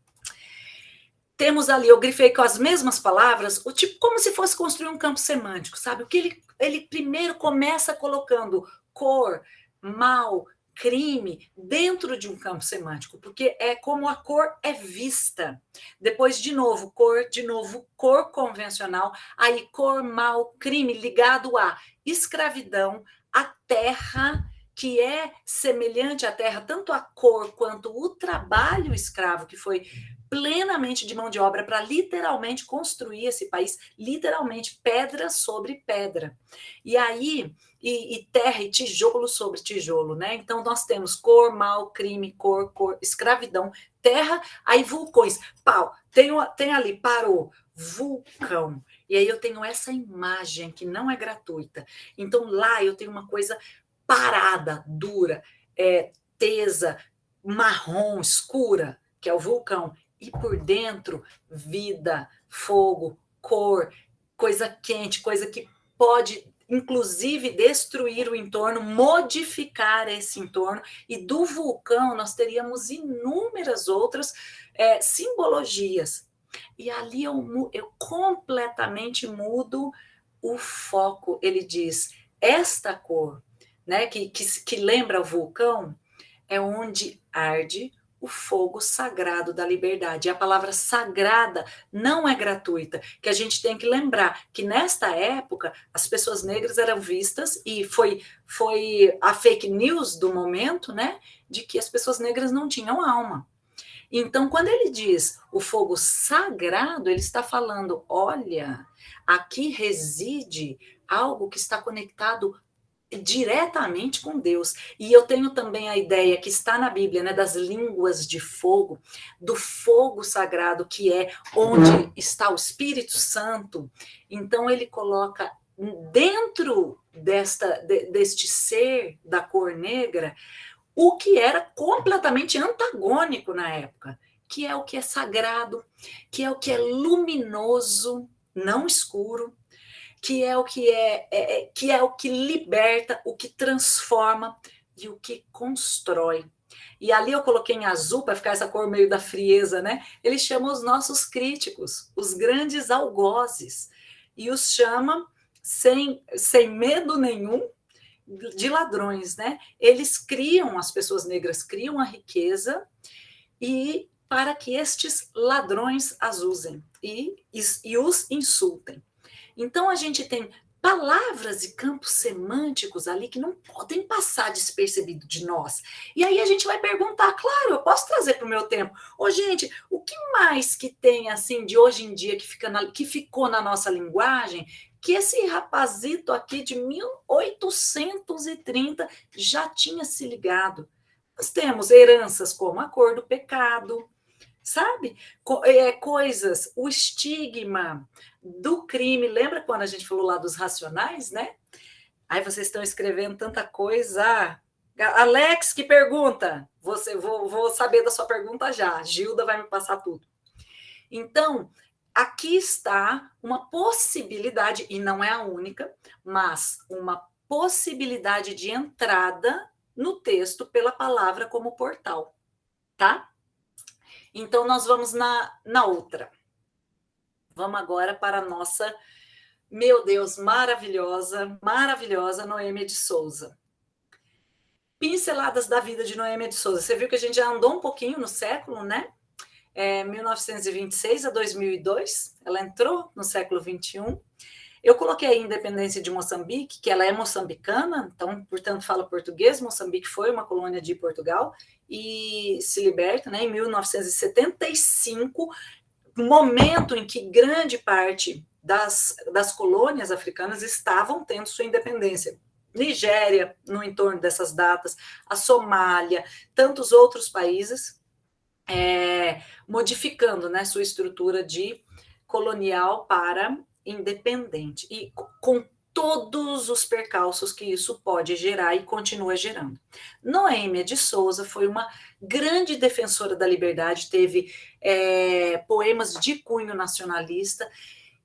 Temos ali, eu grifei com as mesmas palavras, o tipo como se fosse construir um campo semântico, sabe? O que ele primeiro começa colocando cor, mal, crime dentro de um campo semântico, porque é como a cor é vista. Depois, de novo, cor convencional, aí cor, mal, crime ligado à escravidão, à terra, que é semelhante à terra, tanto a cor quanto o trabalho escravo que foi plenamente de mão de obra para literalmente construir esse país, literalmente pedra sobre pedra. E aí, e terra e tijolo sobre tijolo, né? Então nós temos cor, mal, crime, cor, escravidão, terra, aí vulcões, pau, tem ali, parou, vulcão. E aí eu tenho essa imagem que não é gratuita. Então lá eu tenho uma coisa parada, dura, tesa, marrom, escura, que é o vulcão. E por dentro, vida, fogo, cor, coisa quente, coisa que pode, inclusive, destruir o entorno, modificar esse entorno. E do vulcão nós teríamos inúmeras outras simbologias. E ali eu completamente mudo o foco. Ele diz, esta cor, né, que lembra o vulcão, é onde arde o fogo sagrado da liberdade. E a palavra sagrada não é gratuita, que a gente tem que lembrar que nesta época as pessoas negras eram vistas, e foi a fake news do momento, né, de que as pessoas negras não tinham alma. Então, quando ele diz o fogo sagrado, ele está falando, olha, aqui reside algo que está conectado diretamente com Deus. E eu tenho também a ideia que está na Bíblia, né, das línguas de fogo, do fogo sagrado, que é onde está o Espírito Santo. Então ele coloca dentro deste ser da cor negra o que era completamente antagônico na época, que é o que é sagrado, que é o que é luminoso, não escuro, que é o que liberta, o que transforma e o que constrói. E ali eu coloquei em azul para ficar essa cor meio da frieza, né? Ele chama os nossos críticos, os grandes algozes, e os chama sem medo nenhum de ladrões, né? Eles criam, as pessoas negras criam a riqueza e para que estes ladrões as usem e os insultem. Então, a gente tem palavras e campos semânticos ali que não podem passar despercebido de nós. E aí a gente vai perguntar, claro, eu posso trazer para o meu tempo. Ô, gente, o que mais que tem, assim, de hoje em dia que ficou na nossa linguagem, que esse rapazito aqui de 1830 já tinha se ligado? Nós temos heranças como a cor do pecado, sabe? Coisas, o estigma do crime. Lembra quando a gente falou lá dos racionais, né? Aí vocês estão escrevendo tanta coisa. Alex, que pergunta? Vou saber da sua pergunta já. Gilda vai me passar tudo. Então, aqui está uma possibilidade, e não é a única, mas uma possibilidade de entrada no texto pela palavra como portal, tá? Então, nós vamos na outra. Vamos agora para a nossa, meu Deus, maravilhosa Noêmia de Souza. Pinceladas da vida de Noêmia de Souza. Você viu que a gente já andou um pouquinho no século, né? 1926 a 2002, ela entrou no século 21. Eu coloquei a independência de Moçambique, que ela é moçambicana, então, portanto, fala português. Moçambique foi uma colônia de Portugal e se liberta, né, em 1975, momento em que grande parte das colônias africanas estavam tendo sua independência. Nigéria, no entorno dessas datas, a Somália, tantos outros países, modificando, né, sua estrutura de colonial para independente, e com todos os percalços que isso pode gerar e continua gerando. Noêmia de Souza foi uma grande defensora da liberdade, teve poemas de cunho nacionalista,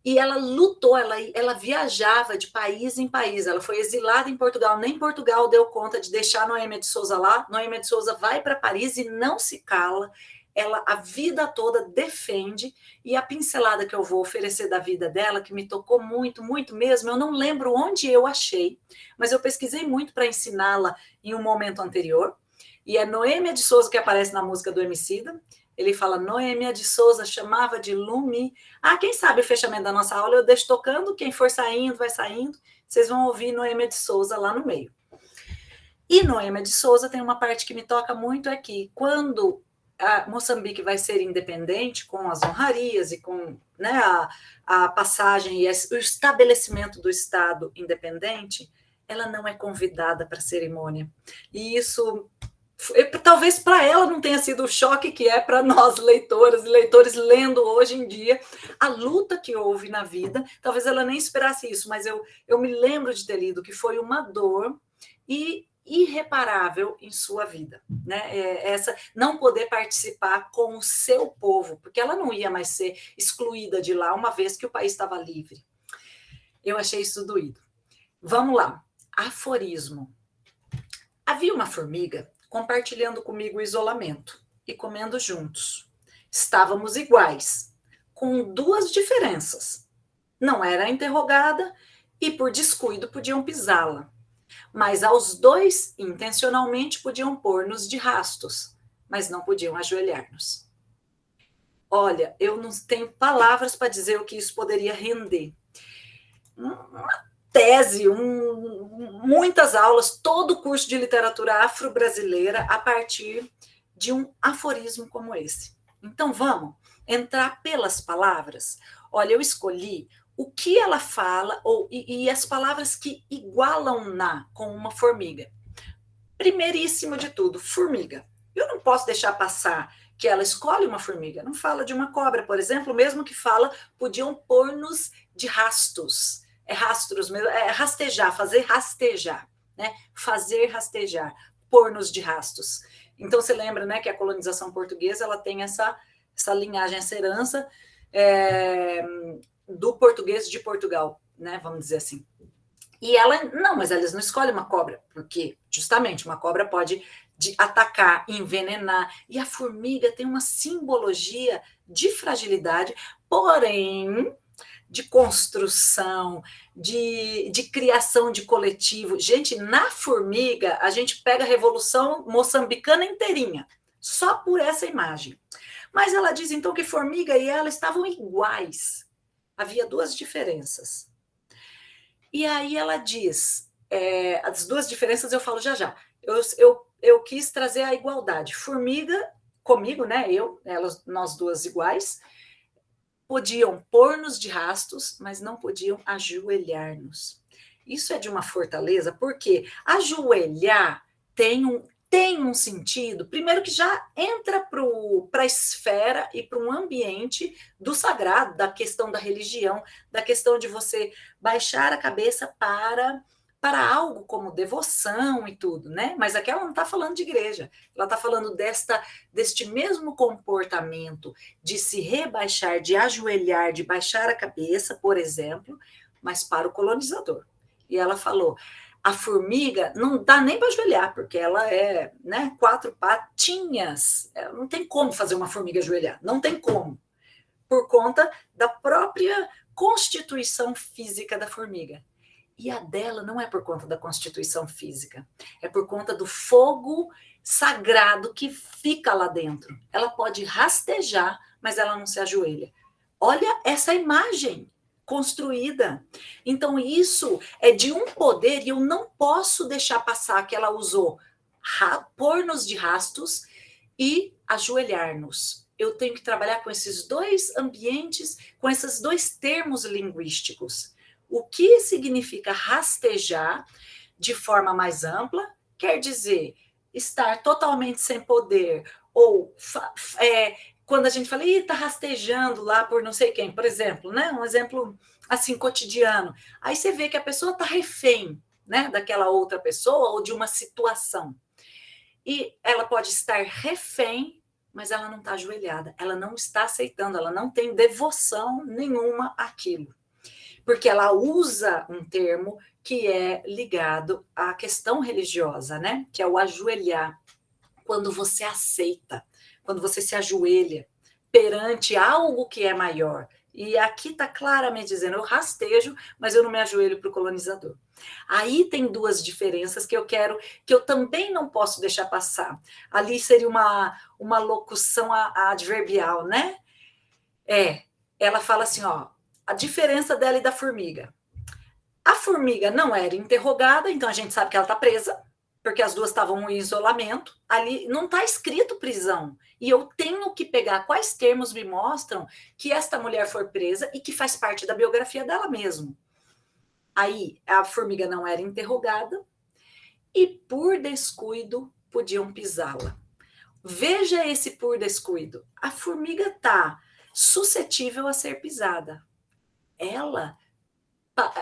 e ela lutou, ela viajava de país em país, ela foi exilada em Portugal, nem Portugal deu conta de deixar Noêmia de Souza lá. Noêmia de Souza vai para Paris e não se cala, ela a vida toda defende, e a pincelada que eu vou oferecer da vida dela, que me tocou muito, muito mesmo, eu não lembro onde eu achei, mas eu pesquisei muito para ensiná-la em um momento anterior, e é Noêmia de Souza que aparece na música do Emicida. Ele fala, Noêmia de Souza chamava de lume. Quem sabe o fechamento da nossa aula eu deixo tocando, quem for saindo, vai saindo, vocês vão ouvir Noêmia de Souza lá no meio. E Noêmia de Souza tem uma parte que me toca muito aqui, quando Moçambique vai ser independente com as honrarias e com, né, a passagem e o estabelecimento do Estado independente, ela não é convidada para a cerimônia. E isso, talvez para ela não tenha sido o choque que é para nós, leitoras e leitores, lendo hoje em dia a luta que houve na vida. Talvez ela nem esperasse isso, mas eu me lembro de ter lido que foi uma dor e irreparável em sua vida, né? Essa não poder participar com o seu povo, porque ela não ia mais ser excluída de lá uma vez que o país estava livre. Eu achei isso doído. Vamos lá. Aforismo. Havia uma formiga compartilhando comigo o isolamento e comendo juntos. Estávamos iguais, com duas diferenças. Não era interrogada e, por descuido, podiam pisá-la. Mas aos dois, intencionalmente, podiam pôr-nos de rastos, mas não podiam ajoelhar-nos. Olha, eu não tenho palavras para dizer o que isso poderia render. Uma tese, muitas aulas, todo o curso de literatura afro-brasileira a partir de um aforismo como esse. Então, vamos entrar pelas palavras. Olha, eu escolhi o que ela fala e as palavras que igualam com uma formiga. Primeiríssimo de tudo, formiga. Eu não posso deixar passar que ela escolhe uma formiga. Não fala de uma cobra, por exemplo, mesmo que fala, podiam pôr-nos de rastos. É rastros mesmo, é rastejar, fazer rastejar, né? Fazer rastejar, pôr-nos de rastos. Então, você lembra, né, que a colonização portuguesa ela tem essa linhagem, essa herança do português de Portugal, né, vamos dizer assim. E mas eles não escolhem uma cobra, porque justamente uma cobra pode atacar, envenenar, e a formiga tem uma simbologia de fragilidade, porém de construção, de criação de coletivo. Gente, na formiga, a gente pega a Revolução Moçambicana inteirinha, só por essa imagem. Mas ela diz, então, que formiga e ela estavam iguais. Havia duas diferenças. E aí ela diz, as duas diferenças eu falo já. Eu quis trazer a igualdade. Formiga, comigo, né? Nós duas iguais, podiam pôr-nos de rastos, mas não podiam ajoelhar-nos. Isso é de uma fortaleza, porque ajoelhar tem um sentido, primeiro que já entra para a esfera e para um ambiente do sagrado, da questão da religião, da questão de você baixar a cabeça para algo como devoção e tudo, né? Mas aqui ela não está falando de igreja, ela está falando deste mesmo comportamento de se rebaixar, de ajoelhar, de baixar a cabeça, por exemplo, mas para o colonizador. E ela falou, a formiga não dá nem para ajoelhar, porque ela é, né, 4 patinhas, não tem como fazer uma formiga ajoelhar, não tem como, por conta da própria constituição física da formiga. E a dela não é por conta da constituição física, é por conta do fogo sagrado que fica lá dentro. Ela pode rastejar, mas ela não se ajoelha. Olha essa imagem construída. Então, isso é de um poder, e eu não posso deixar passar que ela usou pôr-nos de rastos e ajoelhar-nos. Eu tenho que trabalhar com esses dois ambientes, com esses dois termos linguísticos. O que significa rastejar de forma mais ampla? Quer dizer, estar totalmente sem poder, ou quando a gente fala, está rastejando lá por não sei quem, por exemplo, né? Um exemplo assim, cotidiano. Aí você vê que a pessoa está refém, né, daquela outra pessoa ou de uma situação. E ela pode estar refém, mas ela não está ajoelhada, ela não está aceitando, ela não tem devoção nenhuma àquilo. Porque ela usa um termo que é ligado à questão religiosa, né? Que é o ajoelhar. Quando você aceita, quando você se ajoelha perante algo que é maior. E aqui está claramente dizendo, eu rastejo, mas eu não me ajoelho para o colonizador. Aí tem duas diferenças que eu também não posso deixar passar. Ali seria uma locução adverbial, né? Ela fala assim, ó, a diferença dela e da formiga. A formiga não era interrogada, então a gente sabe que ela está presa, porque as duas estavam em isolamento. Ali não está escrito prisão. E eu tenho que pegar quais termos me mostram que esta mulher foi presa e que faz parte da biografia dela mesmo. Aí a formiga não era interrogada e, por descuido, podiam pisá-la. Veja esse por descuido. A formiga está suscetível a ser pisada.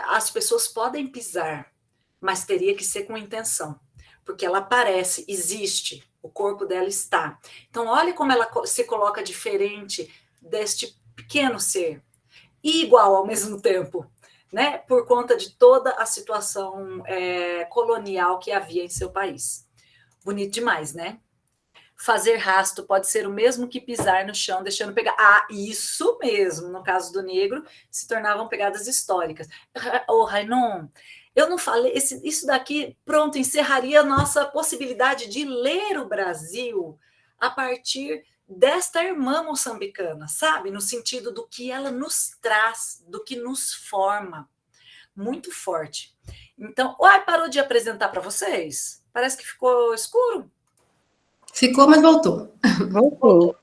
As pessoas podem pisar, mas teria que ser com intenção, porque ela aparece, existe, o corpo dela está. Então, olha como ela se coloca diferente deste pequeno ser, e igual ao mesmo tempo, né? Por conta de toda a situação colonial que havia em seu país. Bonito demais, né? Fazer rasto pode ser o mesmo que pisar no chão, deixando pegar. Ah, isso mesmo, no caso do negro, se tornavam pegadas históricas. Ô, Rainon, eu não falei, isso daqui, pronto, encerraria a nossa possibilidade de ler o Brasil a partir desta irmã moçambicana, sabe? No sentido do que ela nos traz, do que nos forma. Muito forte. Então, parou de apresentar para vocês? Parece que ficou escuro. Ficou, mas voltou. Voltou.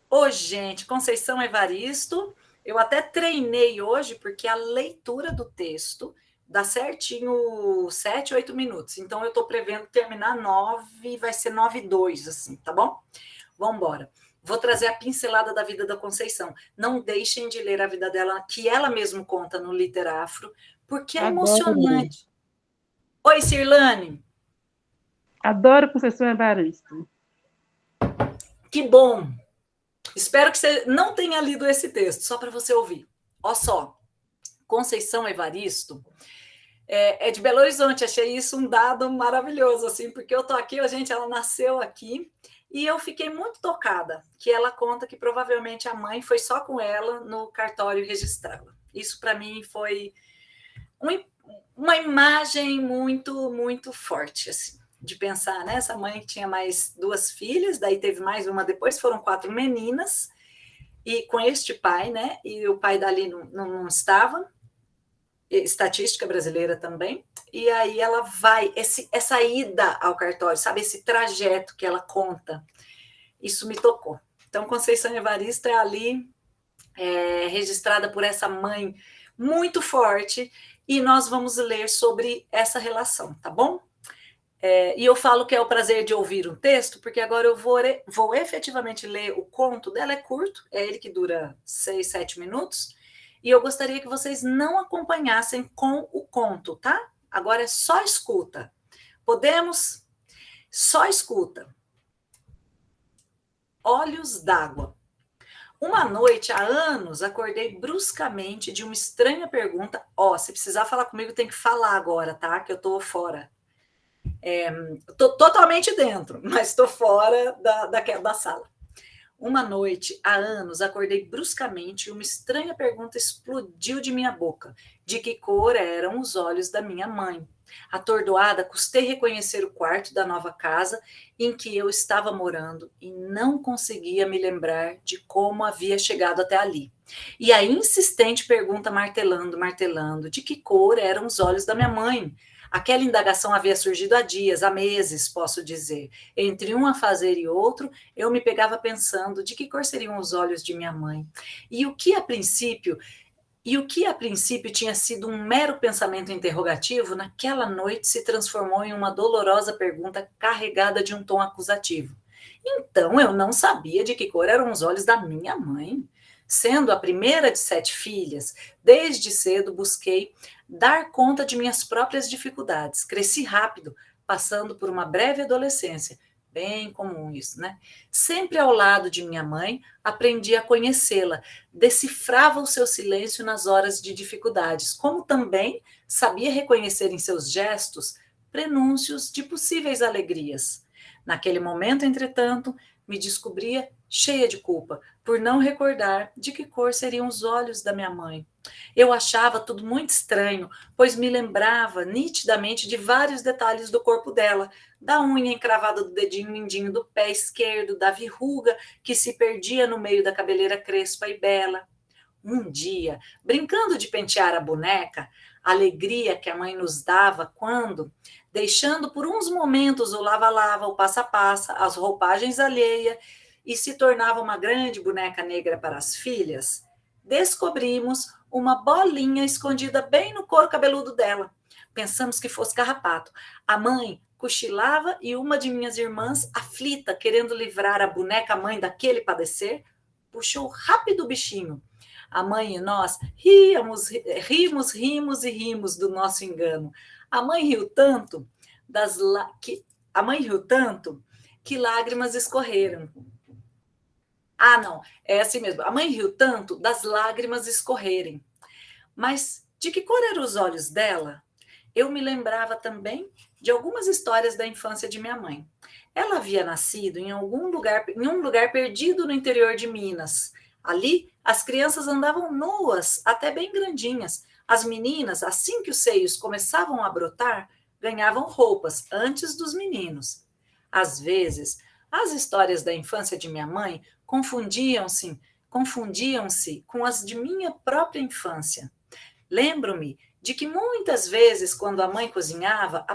Ô, gente, Conceição Evaristo, eu até treinei hoje, porque a leitura do texto dá certinho 7, 8 minutos. Então, eu estou prevendo terminar 9, vai ser 9:02, assim, tá bom? Vamos embora. Vou trazer a pincelada da vida da Conceição. Não deixem de ler a vida dela, que ela mesma conta no Literafro, porque é emocionante. Oi, Cirlane. Adoro Conceição Evaristo. Que bom. Espero que você não tenha lido esse texto, só para você ouvir. Olha só, Conceição Evaristo é de Belo Horizonte. Achei isso um dado maravilhoso, assim, porque eu tô aqui, gente, ela nasceu aqui, e eu fiquei muito tocada, que ela conta que provavelmente a mãe foi só com ela no cartório registrá-la. Isso, para mim, foi uma imagem muito, muito forte, assim, de pensar, né? Essa mãe que tinha mais 2 filhas, daí teve mais uma depois, foram 4 meninas, e com este pai, né? E o pai dali não estava, estatística brasileira também, e aí ela vai, essa ida ao cartório, sabe? Esse trajeto que ela conta, isso me tocou. Então, Conceição Evaristo é ali, registrada por essa mãe muito forte, e nós vamos ler sobre essa relação, tá bom? E eu falo que é o prazer de ouvir um texto, porque agora eu vou efetivamente ler o conto dela, é curto, é ele que dura 6, 7 minutos, e eu gostaria que vocês não acompanhassem com o conto, tá? Agora é só escuta. Podemos? Só escuta. Olhos d'água. Uma noite, há anos, acordei bruscamente de uma estranha pergunta. Se precisar falar comigo, tem que falar agora, tá? Que eu tô fora. Estou totalmente dentro, mas estou fora da sala. Uma noite, há anos, acordei bruscamente e uma estranha pergunta explodiu de minha boca. De que cor eram os olhos da minha mãe? Atordoada, custei reconhecer o quarto da nova casa em que eu estava morando e não conseguia me lembrar de como havia chegado até ali. E a insistente pergunta martelando, de que cor eram os olhos da minha mãe? Aquela indagação havia surgido há dias, há meses, posso dizer. Entre um afazer e outro, eu me pegava pensando de que cor seriam os olhos de minha mãe. E o que a princípio tinha sido um mero pensamento interrogativo, naquela noite se transformou em uma dolorosa pergunta carregada de um tom acusativo. Então, eu não sabia de que cor eram os olhos da minha mãe. Sendo a primeira de 7 filhas, desde cedo busquei dar conta de minhas próprias dificuldades. Cresci rápido, passando por uma breve adolescência. Bem comum isso, né? Sempre ao lado de minha mãe, aprendi a conhecê-la, decifrava o seu silêncio nas horas de dificuldades, como também sabia reconhecer em seus gestos prenúncios de possíveis alegrias. Naquele momento, entretanto, me descobria cheia de culpa por não recordar de que cor seriam os olhos da minha mãe. Eu achava tudo muito estranho, pois me lembrava nitidamente de vários detalhes do corpo dela, da unha encravada do dedinho mindinho do pé esquerdo, da verruga que se perdia no meio da cabeleira crespa e bela. Um dia, brincando de pentear a boneca, a alegria que a mãe nos dava quando, deixando por uns momentos o lava-lava, o passa-passa, as roupagens alheias, e se tornava uma grande boneca negra para as filhas, descobrimos uma bolinha escondida bem no couro cabeludo dela. Pensamos que fosse carrapato. A mãe cochilava e uma de minhas irmãs, aflita, querendo livrar a boneca mãe daquele padecer, puxou rápido o bichinho. A mãe e nós rimos e rimos do nosso engano. A mãe riu tanto que lágrimas escorreram. Ah, não, é assim mesmo. A mãe riu tanto das lágrimas escorrerem. Mas de que cor eram os olhos dela? Eu me lembrava também de algumas histórias da infância de minha mãe. Ela havia nascido em um lugar perdido no interior de Minas. Ali, as crianças andavam nuas, até bem grandinhas. As meninas, assim que os seios começavam a brotar, ganhavam roupas antes dos meninos. Às vezes, as histórias da infância de minha mãe confundiam-se com as de minha própria infância. Lembro-me de que muitas vezes, quando a mãe cozinhava,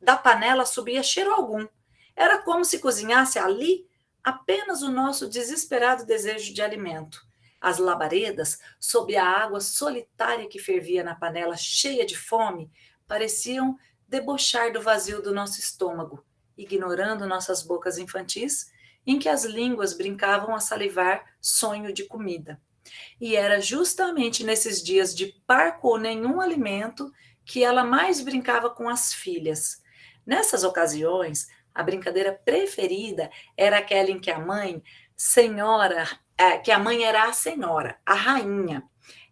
da panela subia cheiro algum. Era como se cozinhasse ali apenas o nosso desesperado desejo de alimento. As labaredas, sob a água solitária que fervia na panela cheia de fome, pareciam debochar do vazio do nosso estômago, ignorando nossas bocas infantis, em que as línguas brincavam a salivar sonho de comida. E era justamente nesses dias de parco ou nenhum alimento que ela mais brincava com as filhas. Nessas ocasiões, a brincadeira preferida era aquela em que a mãe era a senhora, a rainha.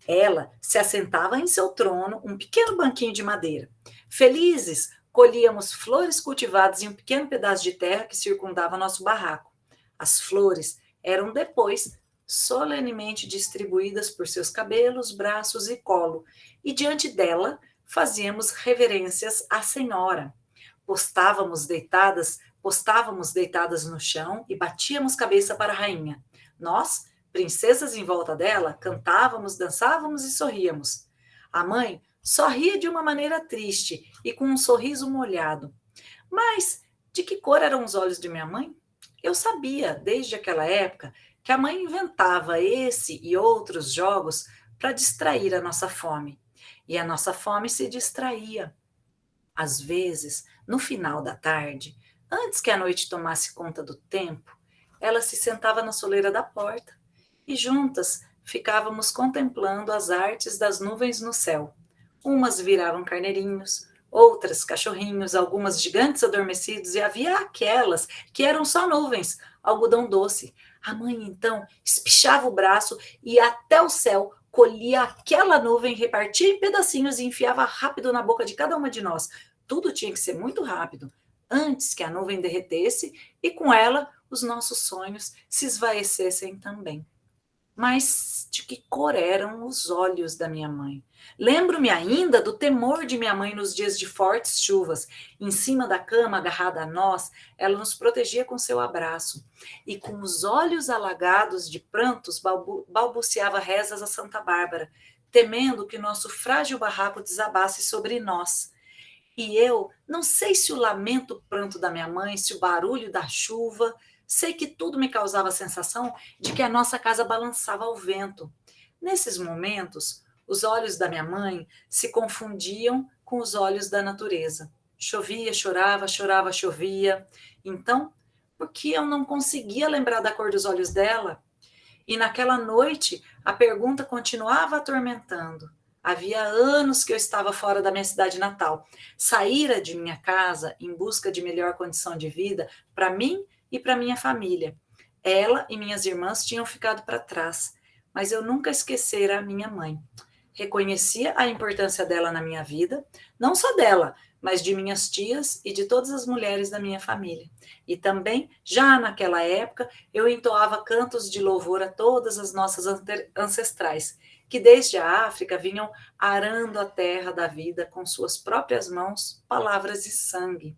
Ela se assentava em seu trono, um pequeno banquinho de madeira. Felizes, colhíamos flores cultivadas em um pequeno pedaço de terra que circundava nosso barraco. As flores eram depois solenemente distribuídas por seus cabelos, braços e colo, e diante dela fazíamos reverências à senhora. Postávamos deitadas no chão e batíamos cabeça para a rainha. Nós, princesas em volta dela, cantávamos, dançávamos e sorríamos. A mãe sorria de uma maneira triste e com um sorriso molhado. Mas de que cor eram os olhos de minha mãe? Eu sabia, desde aquela época, que a mãe inventava esse e outros jogos para distrair a nossa fome. E a nossa fome se distraía. Às vezes, no final da tarde, antes que a noite tomasse conta do tempo, ela se sentava na soleira da porta e juntas ficávamos contemplando as artes das nuvens no céu. Umas viravam carneirinhos, outras cachorrinhos, algumas gigantes adormecidos, e havia aquelas que eram só nuvens, algodão doce. A mãe, então, espichava o braço e até o céu colhia aquela nuvem, repartia em pedacinhos e enfiava rápido na boca de cada uma de nós. Tudo tinha que ser muito rápido, antes que a nuvem derretesse e com ela os nossos sonhos se esvaecessem também. Mas de que cor eram os olhos da minha mãe? Lembro-me ainda do temor de minha mãe nos dias de fortes chuvas. Em cima da cama, agarrada a nós, ela nos protegia com seu abraço. E com os olhos alagados de prantos, balbuciava rezas a Santa Bárbara, temendo que nosso frágil barraco desabasse sobre nós. E eu não sei se o lamento, o pranto da minha mãe, se o barulho da chuva, sei que tudo me causava a sensação de que a nossa casa balançava ao vento. Nesses momentos, os olhos da minha mãe se confundiam com os olhos da natureza. Chovia, chorava, chorava, chovia. Então, por que eu não conseguia lembrar da cor dos olhos dela? E naquela noite, a pergunta continuava atormentando. Havia anos que eu estava fora da minha cidade natal. Saíra de minha casa em busca de melhor condição de vida para mim e para minha família. Ela e minhas irmãs tinham ficado para trás, mas eu nunca esquecera a minha mãe. Reconhecia a importância dela na minha vida, não só dela, mas de minhas tias e de todas as mulheres da minha família. E também, já naquela época, eu entoava cantos de louvor a todas as nossas ancestrais, que desde a África vinham arando a terra da vida com suas próprias mãos, palavras e sangue.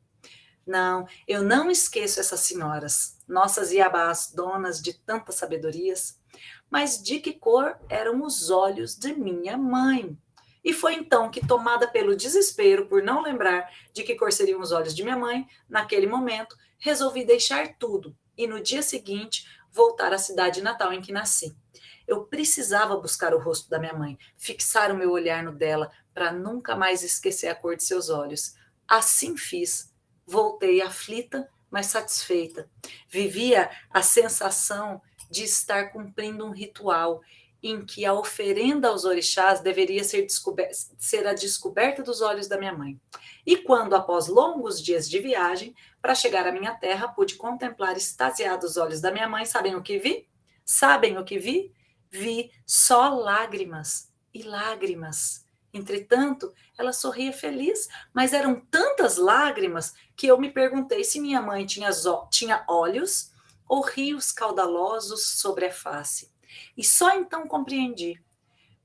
Não, eu não esqueço essas senhoras, nossas iabás, donas de tantas sabedorias. Mas de que cor eram os olhos de minha mãe? E foi então que, tomada pelo desespero por não lembrar de que cor seriam os olhos de minha mãe, naquele momento, resolvi deixar tudo e, no dia seguinte, voltar à cidade natal em que nasci. Eu precisava buscar o rosto da minha mãe, fixar o meu olhar no dela, para nunca mais esquecer a cor de seus olhos. Assim fiz. Voltei aflita, mas satisfeita. Vivia a sensação de estar cumprindo um ritual em que a oferenda aos orixás deveria ser a descoberta dos olhos da minha mãe. E quando, após longos dias de viagem, para chegar à minha terra, pude contemplar extasiados os olhos da minha mãe, sabem o que vi? Sabem o que vi? Vi só lágrimas e lágrimas. Entretanto, ela sorria feliz, mas eram tantas lágrimas que eu me perguntei se minha mãe tinha olhos ou rios caudalosos sobre a face. E só então compreendi.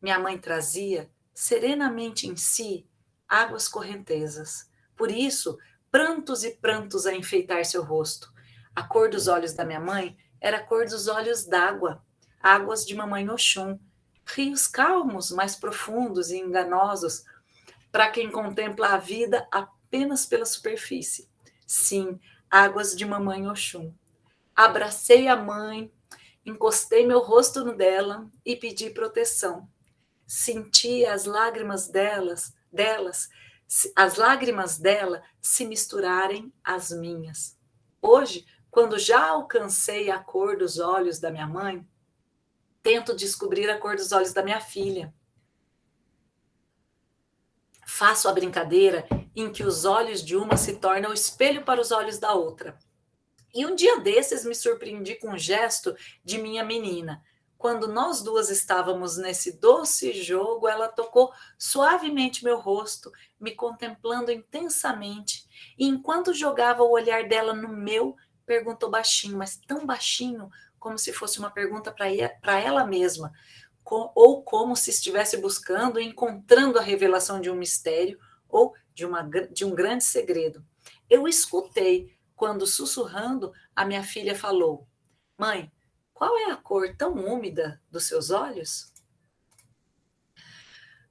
Minha mãe trazia serenamente em si águas correntezas. Por isso, prantos e prantos a enfeitar seu rosto. A cor dos olhos da minha mãe era a cor dos olhos d'água, águas de mamãe Oxum, rios calmos, mais profundos e enganosos, para quem contempla a vida apenas pela superfície. Sim, águas de mamãe Oxum. Abracei a mãe, encostei meu rosto no dela e pedi proteção. Senti as lágrimas as lágrimas dela se misturarem às minhas. Hoje, quando já alcancei a cor dos olhos da minha mãe, tento descobrir a cor dos olhos da minha filha. Faço a brincadeira em que os olhos de uma se tornam espelho para os olhos da outra. E um dia desses me surpreendi com um gesto de minha menina. Quando nós duas estávamos nesse doce jogo, ela tocou suavemente meu rosto, me contemplando intensamente. E enquanto jogava o olhar dela no meu, perguntou baixinho, mas tão baixinho, como se fosse uma pergunta para ela mesma, ou como se estivesse buscando e encontrando a revelação de um mistério ou de um grande segredo. Eu escutei quando, sussurrando, a minha filha falou: Mãe, qual é a cor tão úmida dos seus olhos?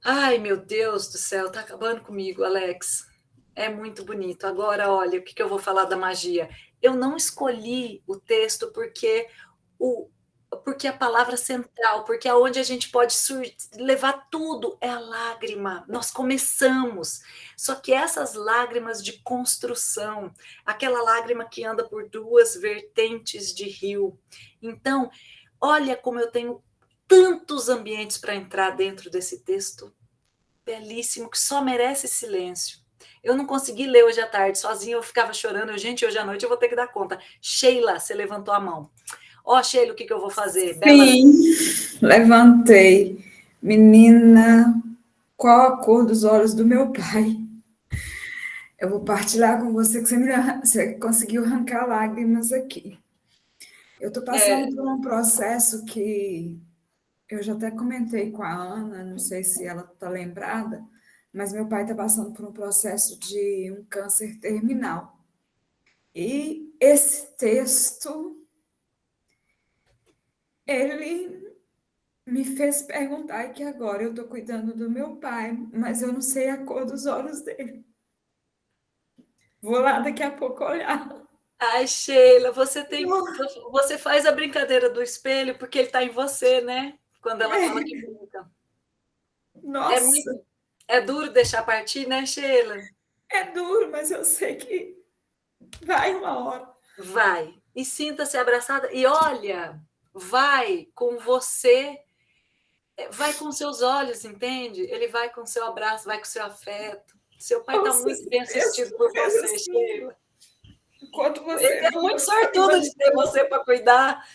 Ai, meu Deus do céu, tá acabando comigo, Alex. É muito bonito. Agora, olha, o que eu vou falar da magia? Eu não escolhi o texto porque a palavra central, porque aonde a gente pode levar tudo é a lágrima. Nós começamos. Só que essas lágrimas de construção, aquela lágrima que anda por duas vertentes de rio. Então, olha como eu tenho tantos ambientes para entrar dentro desse texto belíssimo, que só merece silêncio. Eu não consegui ler hoje à tarde, sozinha eu ficava chorando. Gente, hoje à noite eu vou ter que dar conta. Sheila, você levantou a mão. Ó, Sheila, o que eu vou fazer? Sim, Bela... levantei. Menina, qual a cor dos olhos do meu pai? Eu vou partilhar com você que você conseguiu arrancar lágrimas aqui. Eu estou passando por um processo que eu já até comentei com a Ana, não sei se ela está lembrada, mas meu pai está passando por um processo de um câncer terminal. E esse texto, ele me fez perguntar que agora eu estou cuidando do meu pai, mas eu não sei a cor dos olhos dele. Vou lá daqui a pouco olhar. Ai, Sheila, você faz a brincadeira do espelho porque ele está em você, né? Quando ela fala que brinca. Nossa! É duro deixar partir, né, Sheila? É duro, mas eu sei que vai uma hora. Vai. E sinta-se abraçada. E olha, vai com você, vai com seus olhos, entende? Ele vai com seu abraço, vai com seu afeto. Seu pai está muito bem assistido por você, assim, Sheila. Enquanto você... Ele é muito sortudo de ter você para cuidar.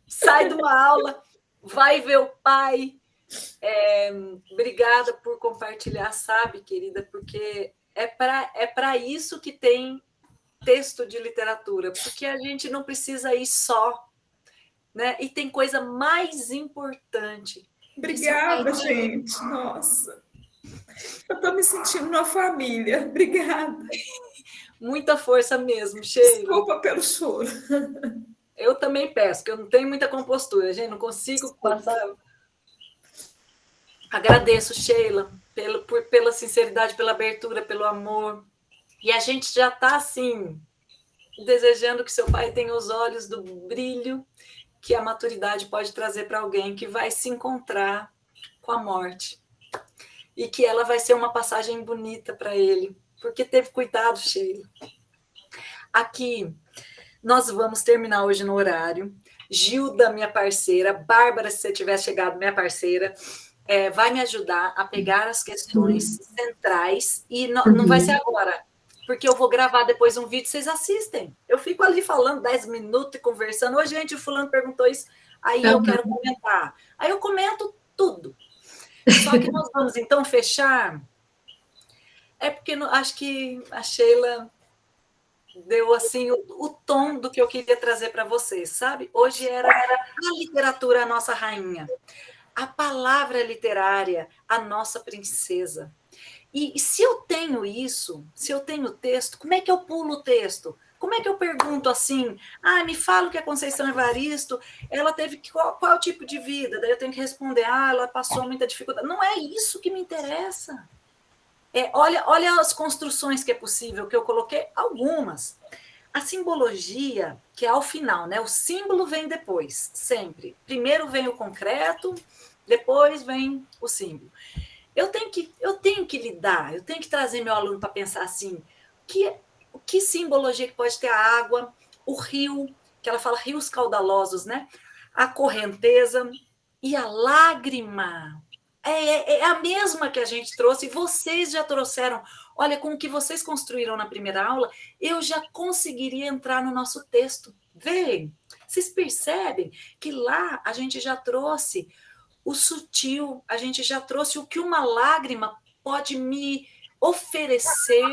Sai de uma aula, vai ver o pai. Obrigada por compartilhar, sabe, querida? Porque é para isso que tem texto de literatura, porque a gente não precisa ir só, né? E tem coisa mais importante. Obrigada, gente. Nossa. Eu estou me sentindo uma família. Obrigada. Muita força mesmo, Sheila. Desculpa pelo choro. Eu também peço, que eu não tenho muita compostura, gente, não consigo passar. Agradeço, Sheila. pela sinceridade, pela abertura, pelo amor. E a gente já está, assim, desejando que seu pai tenha os olhos do brilho que a maturidade pode trazer para alguém que vai se encontrar com a morte. E que ela vai ser uma passagem bonita para ele, porque teve cuidado, Sheila. Aqui, nós vamos terminar hoje no horário. Gilda, minha parceira, Bárbara, se você tiver chegado, minha parceira, vai me ajudar a pegar as questões centrais, e não vai ser agora, porque eu vou gravar depois um vídeo, vocês assistem. Eu fico ali falando 10 minutos e conversando. Ô, gente, o fulano perguntou isso, aí eu quero comentar. Aí eu comento tudo. Só que nós vamos, então, fechar. É porque acho que a Sheila deu, assim, o tom do que eu queria trazer para vocês, sabe? Hoje era a literatura, a nossa rainha. A palavra literária, a nossa princesa. E se eu tenho isso, se eu tenho texto, como é que eu pulo o texto? Como é que eu pergunto assim, me fala o que a Conceição Evaristo, ela teve, qual é o tipo de vida? Daí eu tenho que responder, ela passou muita dificuldade. Não é isso que me interessa. Olha as construções que é possível, que eu coloquei algumas. A simbologia, que é ao final, né? O símbolo vem depois, sempre. Primeiro vem o concreto, depois vem o símbolo. Eu tenho que lidar, eu tenho que trazer meu aluno para pensar assim, que simbologia que pode ter a água, o rio, que ela fala rios caudalosos, né? A correnteza e a lágrima. É a mesma que a gente trouxe, vocês já trouxeram. Olha, com o que vocês construíram na primeira aula, eu já conseguiria entrar no nosso texto. Vêem? Vocês percebem que lá a gente já trouxe o sutil, a gente já trouxe o que uma lágrima pode me oferecer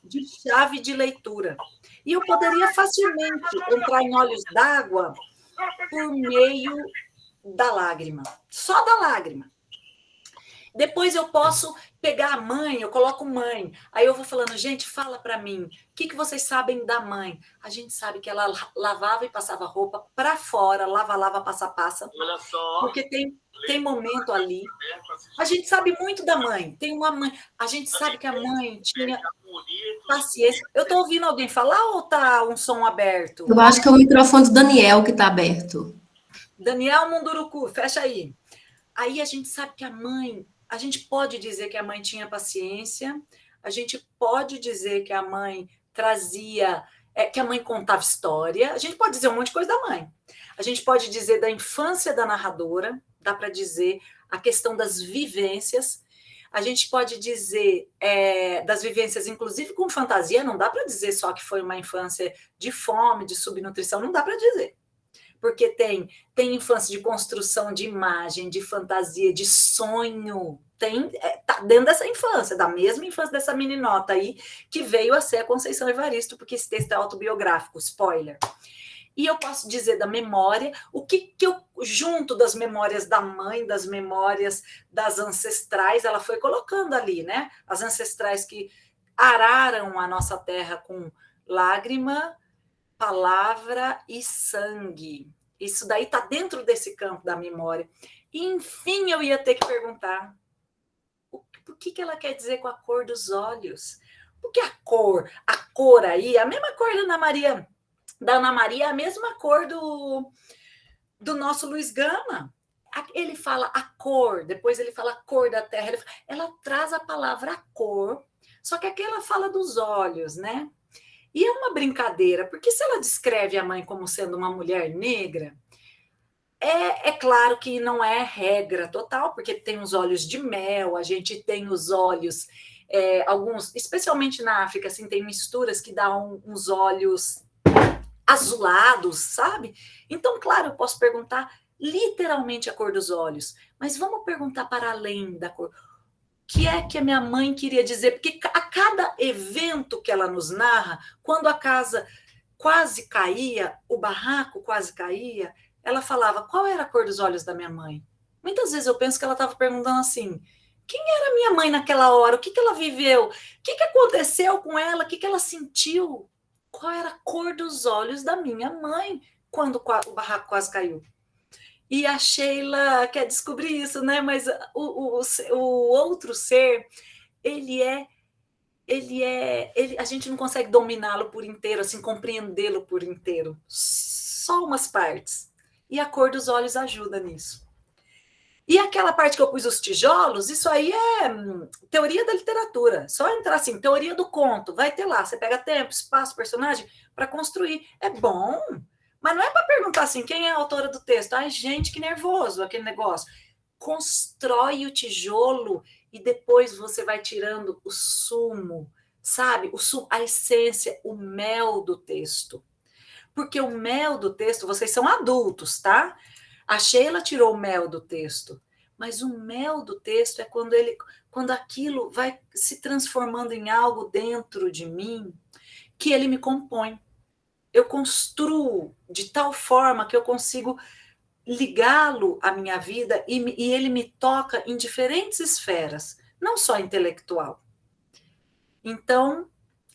de chave de leitura. E eu poderia facilmente entrar em olhos d'água por meio da lágrima, só da lágrima. Depois eu posso pegar a mãe, eu coloco mãe. Aí eu vou falando, gente, fala para mim, o que vocês sabem da mãe? A gente sabe que ela lavava e passava roupa para fora, lava, passa. Olha só. Porque tem momento ali. A gente sabe muito da mãe. Tem uma mãe. A gente sabe que a mãe tinha paciência. Eu estou ouvindo alguém falar ou está um som aberto? Eu acho que é o microfone do Daniel que está aberto. Daniel Munduruku, fecha aí. Aí a gente sabe que a mãe... A gente pode dizer que a mãe tinha paciência, a gente pode dizer que a mãe trazia, que a mãe contava história, a gente pode dizer um monte de coisa da mãe. A gente pode dizer da infância da narradora, dá para dizer a questão das vivências, a gente pode dizer das vivências, inclusive com fantasia, não dá para dizer só que foi uma infância de fome, de subnutrição, não dá para dizer. Porque tem infância de construção de imagem, de fantasia, de sonho, tá dentro dessa infância, da mesma infância dessa meninota aí, que veio a ser a Conceição Evaristo, porque esse texto é autobiográfico, spoiler. E eu posso dizer da memória, o que eu junto das memórias da mãe, das memórias das ancestrais, ela foi colocando ali, né? As ancestrais que araram a nossa terra com lágrima, palavra e sangue. Isso daí está dentro desse campo da memória. E, enfim, eu ia ter que perguntar por que ela quer dizer com a cor dos olhos? Porque a cor aí, a mesma cor da Ana Maria, a mesma cor do nosso Luiz Gama. Ele fala a cor, depois ele fala a cor da terra. Ela traz a palavra cor, só que aqui ela fala dos olhos, né? E é uma brincadeira, porque se ela descreve a mãe como sendo uma mulher negra, é claro que não é regra total, porque tem os olhos de mel, a gente tem os olhos, alguns, especialmente na África, assim, tem misturas que dão uns olhos azulados, sabe? Então, claro, eu posso perguntar literalmente a cor dos olhos, mas vamos perguntar para além da cor. Que é que a minha mãe queria dizer, porque a cada evento que ela nos narra, quando a casa quase caía, o barraco quase caía, ela falava, qual era a cor dos olhos da minha mãe? Muitas vezes eu penso que ela estava perguntando assim, quem era minha mãe naquela hora? O que ela viveu? O que aconteceu com ela? O que ela sentiu? Qual era a cor dos olhos da minha mãe quando o barraco quase caiu? E a Sheila quer descobrir isso, né? Mas o outro ser, a gente não consegue dominá-lo por inteiro, assim, compreendê-lo por inteiro. Só umas partes. E a cor dos olhos ajuda nisso. E aquela parte que eu pus os tijolos, isso aí é teoria da literatura. Só entrar assim, teoria do conto, vai ter lá. Você pega tempo, espaço, personagem para construir. É bom, mas não é para perguntar assim, quem é a autora do texto? Ai, gente, que nervoso aquele negócio. Constrói o tijolo e depois você vai tirando o sumo, sabe? A essência, o mel do texto. Porque o mel do texto, vocês são adultos, tá? A Sheila tirou o mel do texto, mas o mel do texto é quando aquilo vai se transformando em algo dentro de mim que ele me compõe. Eu construo de tal forma que eu consigo ligá-lo à minha vida e ele me toca em diferentes esferas, não só intelectual. Então,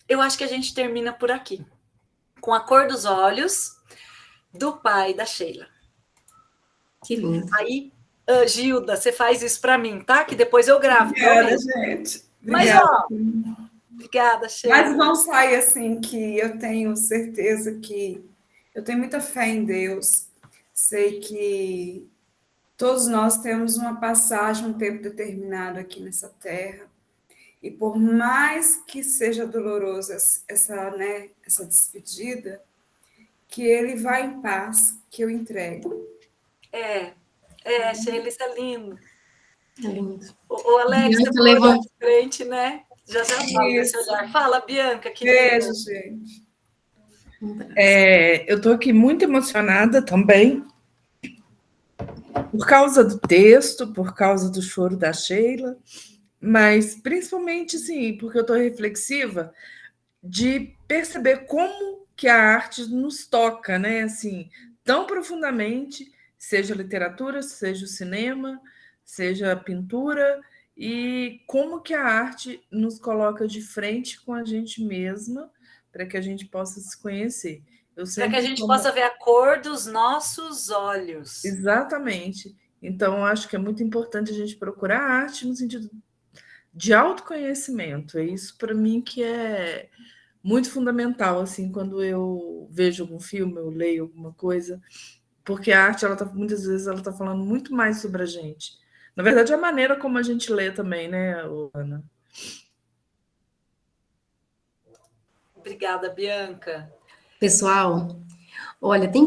eu acho que a gente termina por aqui, com a cor dos olhos do pai da Sheila. Que lindo. Aí, Gilda, você faz isso para mim, tá? Que depois eu gravo. Obrigada, gente. Obrigada. Mas, ó, obrigada, Sheila. Mas não sai assim que eu tenho certeza que eu tenho muita fé em Deus. Sei que todos nós temos uma passagem, um tempo determinado aqui nessa terra. E por mais que seja dolorosa essa despedida, que ele vá em paz, que eu entrego. Sheila, isso é lindo. É lindo. O Alex, Bianca você levou de frente, né? Já fala desse olhar. Fala, Bianca, que beijo, gente. Eu estou aqui muito emocionada também, por causa do texto, por causa do choro da Sheila, mas principalmente, sim, porque eu estou reflexiva de perceber como que a arte nos toca, né? Assim, tão profundamente, seja a literatura, seja o cinema, seja a pintura, e como que a arte nos coloca de frente com a gente mesma, para que a gente possa se conhecer. Para que a gente possa ver a cor dos nossos olhos. Exatamente. Então, eu acho que é muito importante a gente procurar a arte no sentido de autoconhecimento. É isso, para mim, que é muito fundamental, assim, quando eu vejo algum filme, eu leio alguma coisa, porque a arte, muitas vezes, ela está falando muito mais sobre a gente. Na verdade, é a maneira como a gente lê também, né, Ana? Obrigada, Bianca. Pessoal, olha, tem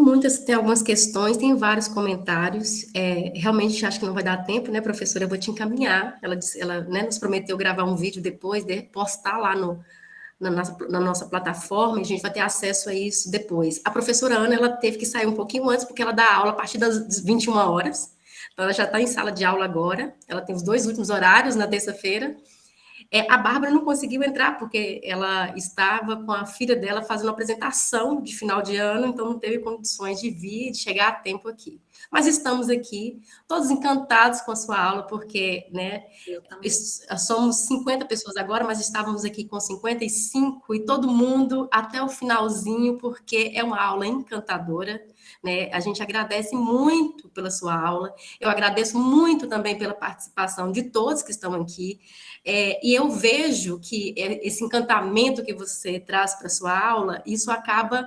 algumas questões, tem vários comentários. Realmente acho que não vai dar tempo, né, professora? Eu vou te encaminhar. Ela né, nos prometeu gravar um vídeo depois, postar lá na nossa plataforma, e a gente vai ter acesso a isso depois. A professora Ana, ela teve que sair um pouquinho antes, porque ela dá aula a partir das 21 horas. Então, ela já está em sala de aula agora. Ela tem os 2 últimos horários na terça-feira. A Bárbara não conseguiu entrar, porque ela estava com a filha dela fazendo uma apresentação de final de ano, então não teve condições de vir, de chegar a tempo aqui. Mas estamos aqui, todos encantados com a sua aula, porque, né, somos 50 pessoas agora, mas estávamos aqui com 55, e todo mundo até o finalzinho, porque é uma aula encantadora, né? A gente agradece muito pela sua aula, eu agradeço muito também pela participação de todos que estão aqui, e eu vejo que esse encantamento que você traz para a sua aula, isso acaba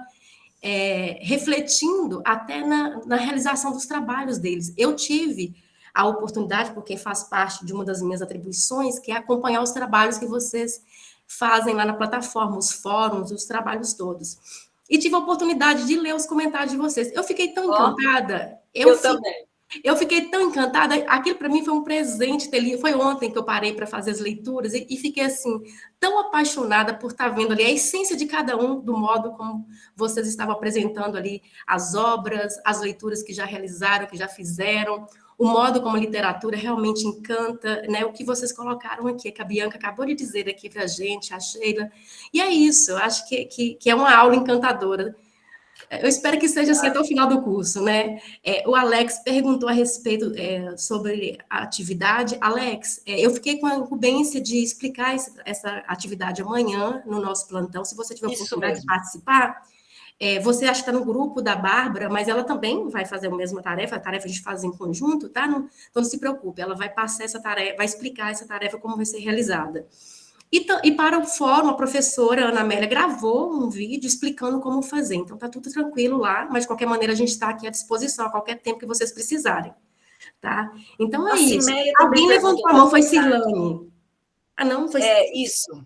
refletindo até na realização dos trabalhos deles. Eu tive a oportunidade, porque faz parte de uma das minhas atribuições, que é acompanhar os trabalhos que vocês fazem lá na plataforma, os fóruns, os trabalhos todos. E tive a oportunidade de ler os comentários de vocês. Eu fiquei tão encantada. Eu também. Eu fiquei tão encantada, aquilo para mim foi um presente ter lido. Foi ontem que eu parei para fazer as leituras e fiquei assim, tão apaixonada por estar vendo ali a essência de cada um, do modo como vocês estavam apresentando ali as obras, as leituras que já realizaram, que já fizeram, o modo como a literatura realmente encanta, né? O que vocês colocaram aqui, que a Bianca acabou de dizer aqui para a gente, a Sheila. E é isso, eu acho que é uma aula encantadora. Eu espero que seja assim até o final do curso, né? O Alex perguntou a respeito sobre a atividade. Alex, eu fiquei com a incumbência de explicar essa atividade amanhã no nosso plantão. Se você tiver a oportunidade de participar, Você acha que está no grupo da Bárbara, mas ela também vai fazer a mesma tarefa, a tarefa a gente faz em conjunto, tá? Então não se preocupe, ela vai passar essa tarefa, vai explicar essa tarefa como vai ser realizada. E para o fórum, a professora Ana Amélia gravou um vídeo explicando como fazer. Então, está tudo tranquilo lá, mas de qualquer maneira a gente está aqui à disposição a qualquer tempo que vocês precisarem, tá? Então, é isso. Cimeia Alguém levantou a mão, foi Cirlane. Ah, não? Foi... Isso.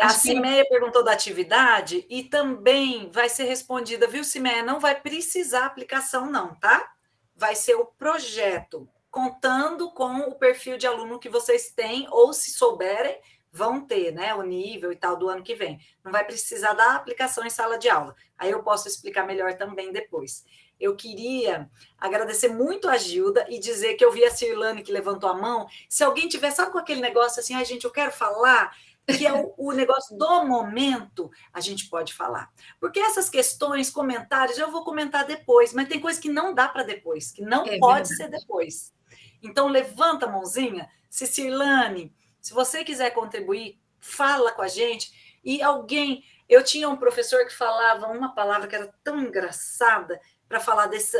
A Cimeia perguntou da atividade e também vai ser respondida, viu, Cimeia? Não vai precisar aplicação, não, tá? Vai ser o projeto, contando com o perfil de aluno que vocês têm, ou se souberem, vão ter, né, o nível e tal do ano que vem. Não vai precisar da aplicação em sala de aula. Aí eu posso explicar melhor também depois. Eu queria agradecer muito a Gilda e dizer que eu vi a Cirlane que levantou a mão. Se alguém tiver, sabe, com aquele negócio assim, ai, gente, eu quero falar, que é o negócio do momento, a gente pode falar. Porque essas questões, comentários, eu vou comentar depois, mas tem coisa que não dá para depois, que não pode ser depois. Então, levanta a mãozinha, se Cirlane, se você quiser contribuir, fala com a gente. E alguém... Eu tinha um professor que falava uma palavra que era tão engraçada para falar desse...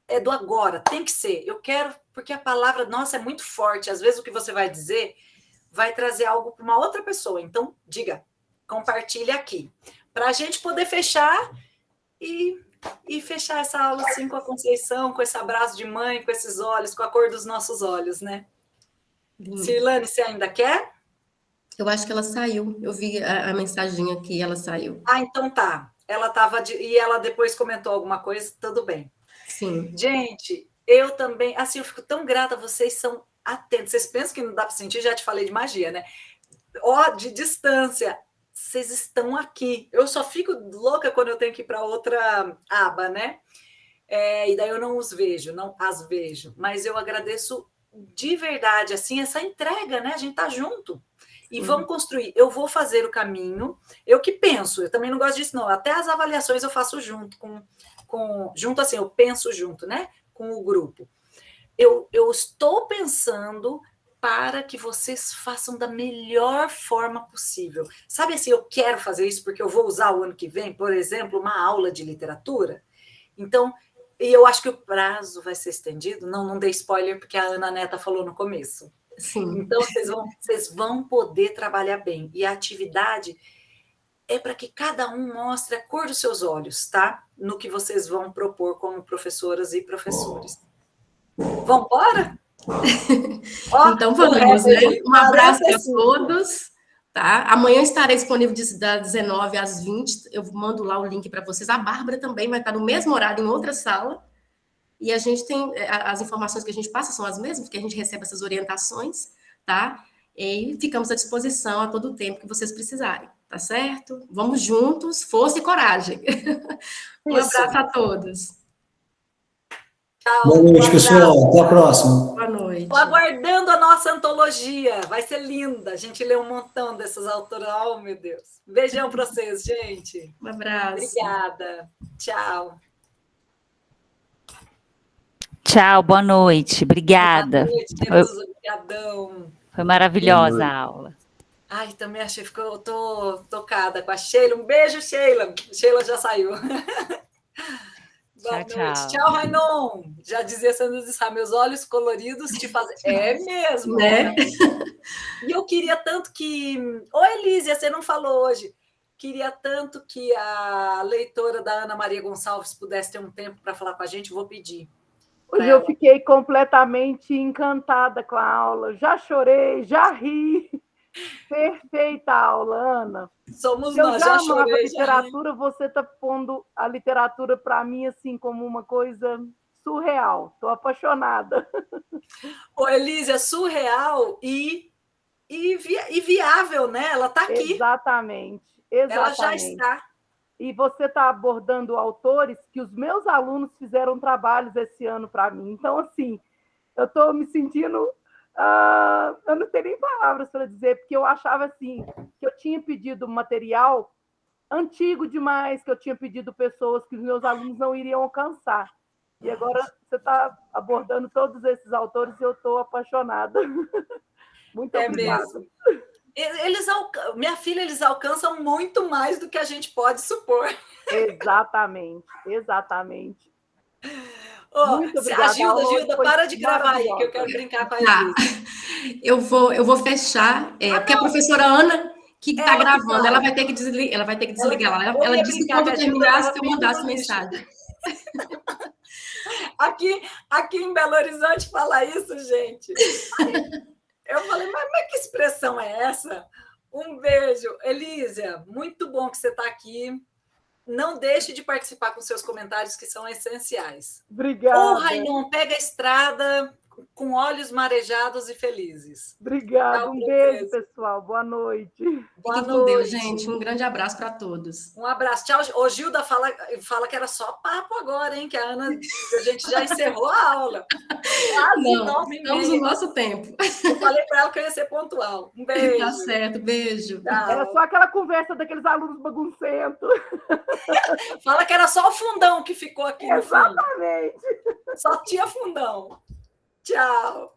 É do agora, tem que ser. Eu quero... Porque a palavra, nossa, é muito forte. Às vezes o que você vai dizer vai trazer algo para uma outra pessoa. Então, diga, compartilhe aqui. Para a gente poder fechar e fechar essa aula assim com a Conceição, com esse abraço de mãe, com esses olhos, com a cor dos nossos olhos, né? Cirlane, você ainda quer? Eu acho que ela saiu. Eu vi a mensagem aqui, ela saiu. Ah, então tá. Ela estava... E ela depois comentou alguma coisa, tudo bem. Sim. Gente, eu também... Assim, eu fico tão grata, vocês são atentos. Vocês pensam que não dá para sentir? Já te falei de magia, né? Ó, de distância, vocês estão aqui. Eu só fico louca quando eu tenho que ir para outra aba, né? E daí eu não os vejo, não as vejo. Mas eu agradeço de verdade, assim, essa entrega, né? A gente tá junto. E vamos construir. Eu vou fazer o caminho. Eu que penso. Eu também não gosto disso, não. Até as avaliações eu faço junto junto assim, eu penso junto, né? Com o grupo. Eu estou pensando para que vocês façam da melhor forma possível. Sabe assim, eu quero fazer isso porque eu vou usar o ano que vem, por exemplo, uma aula de literatura. Então, e eu acho que o prazo vai ser estendido. Não dei spoiler porque a Ana Neta falou no começo. Sim. Então, vocês vão poder trabalhar bem. E a atividade é para que cada um mostre a cor dos seus olhos, tá? No que vocês vão propor como professoras e professores. Vamos embora? Então vamos, né? Um abraço para todos. Tá? Amanhã estarei disponível das 19 às 20. Eu mando lá o link para vocês. A Bárbara também vai estar no mesmo horário em outra sala. E a gente tem... As informações que a gente passa são as mesmas, porque a gente recebe essas orientações, tá? E ficamos à disposição a todo o tempo que vocês precisarem, tá certo? Vamos juntos, força e coragem. Um abraço a todos. Tchau. Boa noite, pessoal. Até a próxima. Boa noite. Estou aguardando a nossa antologia. Vai ser linda. A gente lê um montão dessas autoras. Oh, meu Deus. Beijão para vocês, gente. Um abraço. Obrigada. Tchau. Tchau, boa noite. Obrigada. Boa noite, Terusa. Obrigadão. Foi maravilhosa a aula. Ai, também achei que eu tô tocada com a Sheila. Um beijo, Sheila. Sheila já saiu. Boa Tchau, noite. tchau. Tchau, Rainon. Já dizia Sandra de Sá, meus olhos coloridos te fazem... É mesmo, né? E eu queria tanto que... Ô, Elísia, você não falou hoje. Queria tanto que a leitora da Ana Maria Gonçalves pudesse ter um tempo para falar com a gente. Vou pedir. Hoje eu fiquei completamente encantada com a aula. Já chorei, já ri. Perfeita aula, Ana. Somos eu nós, já já amava chorei, literatura, você está pondo a literatura para mim assim como uma coisa surreal. Estou apaixonada. Ô, Elísia, surreal e viável, né? Ela está aqui. Exatamente. Ela já está. E você está abordando autores que os meus alunos fizeram trabalhos esse ano para mim. Então, assim, eu estou me sentindo... eu não tenho nem palavras para dizer, porque eu achava assim, que eu tinha pedido material antigo demais, que eu tinha pedido pessoas que os meus alunos não iriam alcançar. E agora você está abordando todos esses autores e eu estou apaixonada. Muito obrigada. Mesmo. Minha filha, eles alcançam muito mais do que a gente pode supor. Exatamente, exatamente. Muito obrigada. Gilda, para de gravar aí, que eu quero brincar com a Elisa. Eu vou fechar, porque a professora Ana, que está gravando, ela vai ter que desligar lá. Ela disse que quando terminasse, eu mandasse mensagem. Aqui em Belo Horizonte fala isso, gente. Eu falei, mas que expressão é essa? Um beijo. Elísia, muito bom que você está aqui. Não deixe de participar com seus comentários, que são essenciais. Obrigada. Ô, Rainon, pega a estrada com olhos marejados e felizes. Obrigada. Um beijo, pessoal. Boa noite. Fiquem com Deus, gente. Um grande abraço para todos. Um abraço. Tchau. Ô, Gilda, fala que era só papo agora, hein? Que a gente já encerrou a aula. Não, estamos no nosso tempo. Eu falei para ela que eu ia ser pontual. Um beijo. Tá certo, beijo. Tchau. Era só aquela conversa daqueles alunos baguncentos. Fala que era só o fundão que ficou aqui no Exatamente. fundo. Só tinha fundão. Tchau.